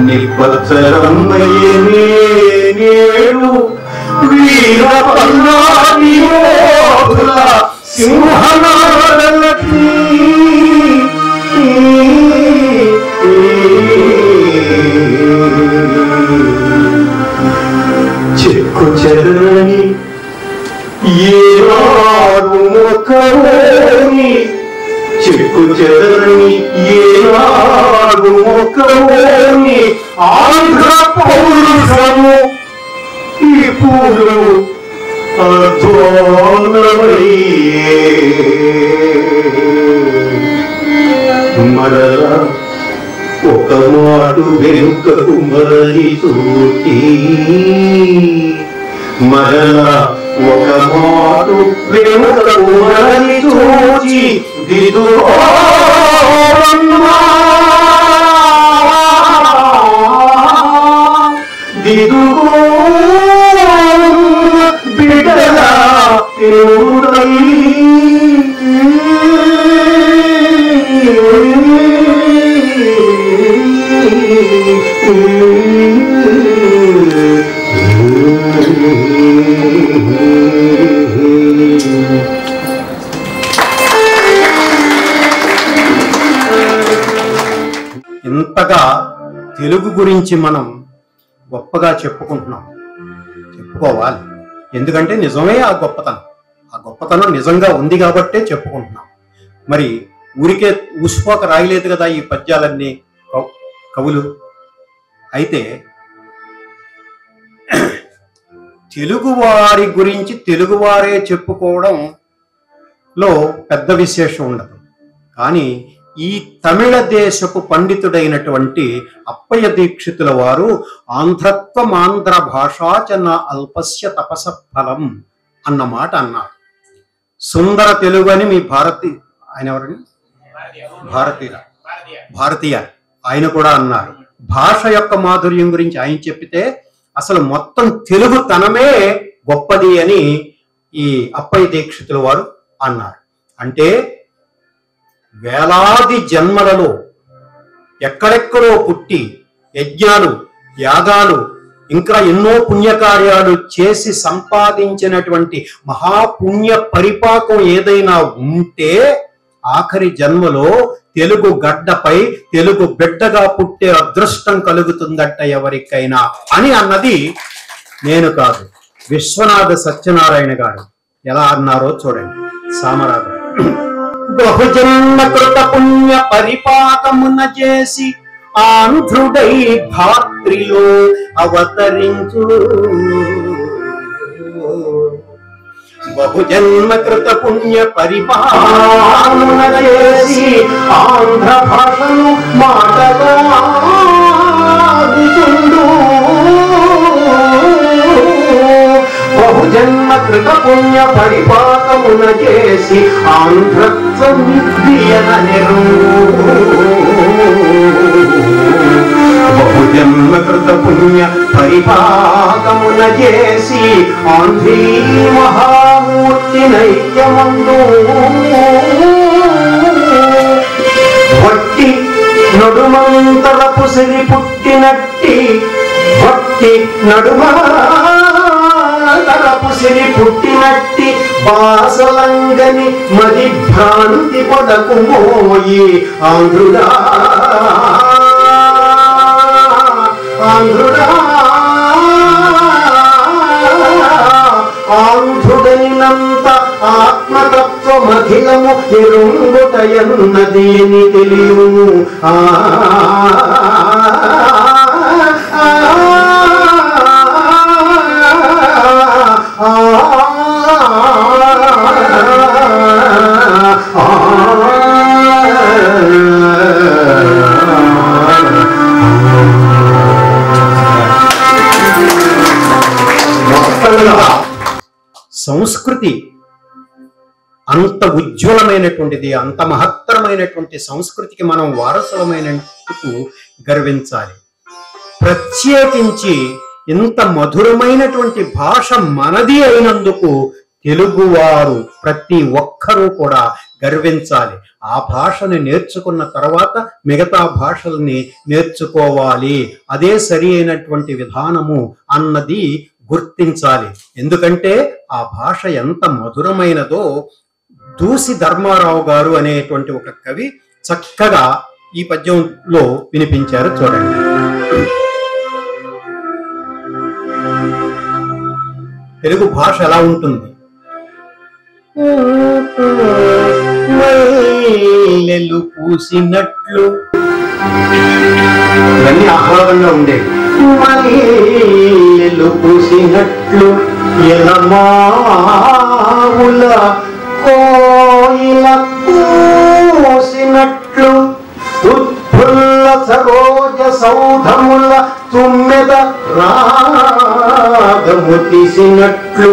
నిపచ్చరమయ్యే నేడు వీర పల్లాది యోధుల సింహనాదలకి చెక్కు చెరని ఏనాడు మొక్కలోని చెక్కు చెరని ఏనాడు మొక్కలోని ఆంధ్ర పౌరుషము ఈ పూలు మరలా ఒక మాటు వెనుకకు మరలి చూచి మరలా ఒక మాటు వెనుకకు మరలి చూచి దిదుకోరమ్మా దిదుకో బిడ్డల ఇంతగా తెలుగు గురించి మనం గొప్పగా చెప్పుకోవాలి. ఎందుకంటే నిజమే ఆ గొప్పతనం నిజంగా ఉంది కాబట్టే చెప్పుకుంటున్నాం. మరి ఊరికే ఉష్పోక రాయలేదు కదా ఈ పద్యాలన్నీ కవులు. అయితే తెలుగువారి గురించి తెలుగువారే చెప్పుకోవడంలో పెద్ద విశేషం ఉండదు. కానీ ఈ తమిళ దేశపు పండితుడైనటువంటి అప్పయ్య దీక్షితుల వారు ఆంధ్రత్వమాంధ్ర భాషాచన అల్పస్య తపస ఫలం అన్న మాట అన్నారు. సుందర తెలుగు అని మీ ఆయన ఎవరండి? భారతీయ ఆయన కూడా అన్నారు. భాష యొక్క మాధుర్యం గురించి ఆయన చెప్పితే అసలు మొత్తం తెలుగు తనమే గొప్పది అని ఈ అప్పయ్య దీక్షితుల వారు అన్నారు. అంటే వేలాది జన్మలలో ఎక్కడెక్కడో పుట్టి యజ్ఞాలు యాగాలు ఇంకా ఎన్నో పుణ్యకార్యాలు చేసి సంపాదించినటువంటి మహాపుణ్య పరిపాకం ఏదైనా ఉంటే ఆఖరి జన్మలో తెలుగు గడ్డపై తెలుగు బిడ్డగా పుట్టే అదృష్టం కలుగుతుందట ఎవరికైనా అని అన్నది నేను కాదు, విశ్వనాథ సత్యనారాయణ గారు ఎలా అన్నారో చూడండి. సామరాజు బహుజన్మ కృత పుణ్య పరిపాకమున చేసి ఆంధ్రుడై ధాత్రిలో అవతరించు బహుజన్మ కృత పుణ్య పరిపాలన చేసి ఆంధ్ర భాషను మాటలాడుచుండు. బహుజన్మ కృత పుణ్య పరిపాకమున చేసి ఆంధ్రత్వం విద్యనెరు. బహుజన్మ కృత పుణ్య పరిపాకమున చేసి ఆంధ్రీ మహామూర్తి నైత్యమందు భక్తి నడుమంతరపు సిరి పుట్టినట్టి భక్తి నడుమంతరపు సిరి పుట్టినట్టి బాసలంగని మది భ్రాంతి పడకు మోయి ఆంధ్రుడా ఆంధ్రుడా ఆంధ్రుడైనంత ఆత్మతత్వమఖిలము ఎరుంగుటయన్నది అని తెలియను. సంస్కృతి అంత ఉజ్వలమైనటువంటిది, అంత మహత్తరమైనటువంటి సంస్కృతికి మనం వారసులమైనందుకు గర్వించాలి. ప్రత్యేకించి ఇంత మధురమైనటువంటి భాష మనది అయినందుకు తెలుగువారు ప్రతి ఒక్కరూ కూడా గర్వించాలి. ఆ భాషని నేర్చుకున్న తర్వాత మిగతా భాషల్ని నేర్చుకోవాలి. అదే సరి అయినటువంటి విధానము అన్నది గుర్తించాలి. ఎందుకంటే ఆ భాష ఎంత మధురమైనదో దూసి ధర్మారావు గారు అనేటువంటి ఒక కవి చక్కగా ఈ పద్యంలో వినిపించారు. చూడండి. తెలుగు భాష ఎలా ఉంటుంది? మల్లెలు పూసినట్లు ఇవన్నీ ఆహ్లాదంగా ఉండేవి. మల్లెలు పూసినట్లు ఎలమావుల కోయిల పూసినట్లు ఉత్ఫుల్ల సరోజ సౌధముల తుమ్మెద రాగము తీసినట్లు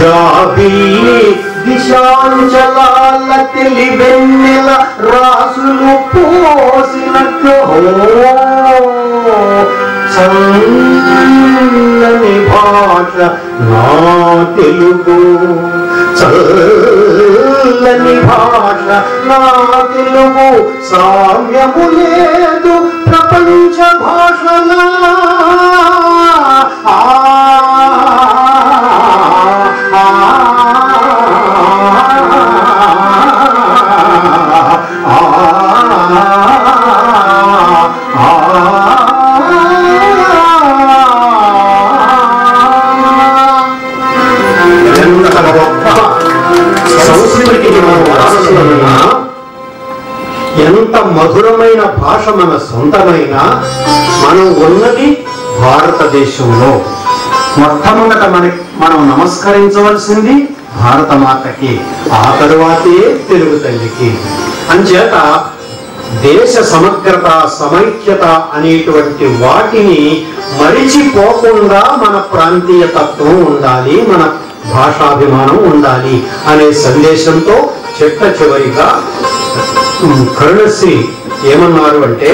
జాబిల్లి దిశాంచలాల తెలివెన్నెల రాసులు పోసినట్లు చల్లని భాష నా తెలుగు, చల్లని భాష నా తెలుగు, సామ్యము లేదు ప్రపంచ భాషలా. ఎంత మధురమైన భాష మన సొంతమైన, మనం ఉన్నది భారతదేశంలో. మొట్టమొదట మనం నమస్కరించవలసింది భారతమాతకి, ఆ తరువాతే తెలుగు తల్లికి. అంచేత దేశ సమగ్రత, సమైక్యత అనేటువంటి వాటిని మరిచిపోకుండా మన ప్రాంతీయ తత్వం ఉండాలి, మన భాషాభిమానం ఉండాలి అనే సందేశంతో చిట్ట చివరిగా కరుణశ్రీ ఏమన్నారు అంటే,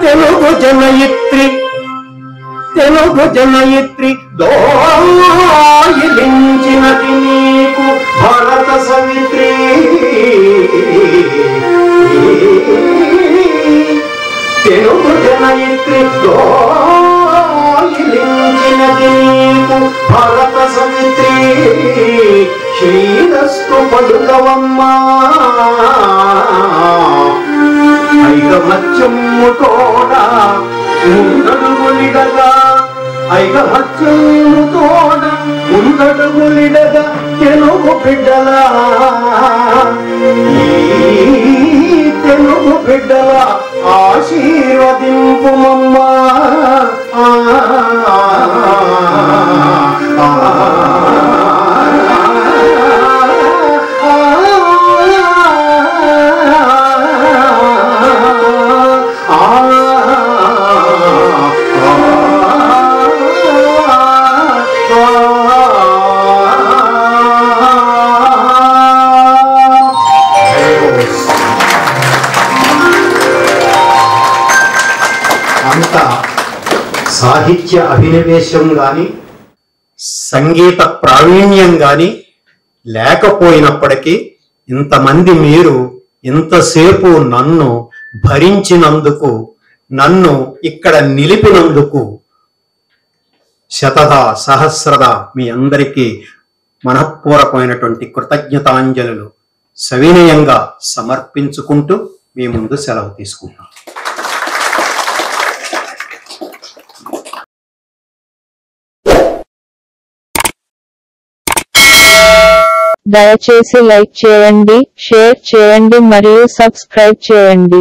తెలుగు జనయిత్రి, తెలుగు జనయిత్రి దోయిలించినది నీకు భారత సవిత్రి. తెలుగు జనయిత్రి దోయిలించినది నీకు భారత సవిత్రి. శ్రీరస్తు పలుకవమ్మా ఐకమత్యము తోడ ముందడుగులిడగా, ఐకమత్యము తోడ ముందడుగులిడగా తెలుగు బిడ్డలా, ఈ తెలుగు బిడ్డల ఆశీర్వదింపుమమ్మా. ఇంత సాహిత్య అభినవేశం కానీ సంగీత ప్రావీణ్యం కానీ లేకపోయినప్పటికీ ఇంతమంది మీరు ఇంతసేపు నన్ను భరించినందుకు, నన్ను ఇక్కడ నిలిపినందుకు శతధ సహస్రద మీ అందరికీ మనఃపూర్వకమైనటువంటి కృతజ్ఞతాంజలులు సవినయంగా సమర్పించుకుంటూ మీ ముందు సెలవు తీసుకుంటాం. దయచేసి లైక్ చేయండి, షేర్ చేయండి మరియు సబ్స్క్రైబ్ చేయండి.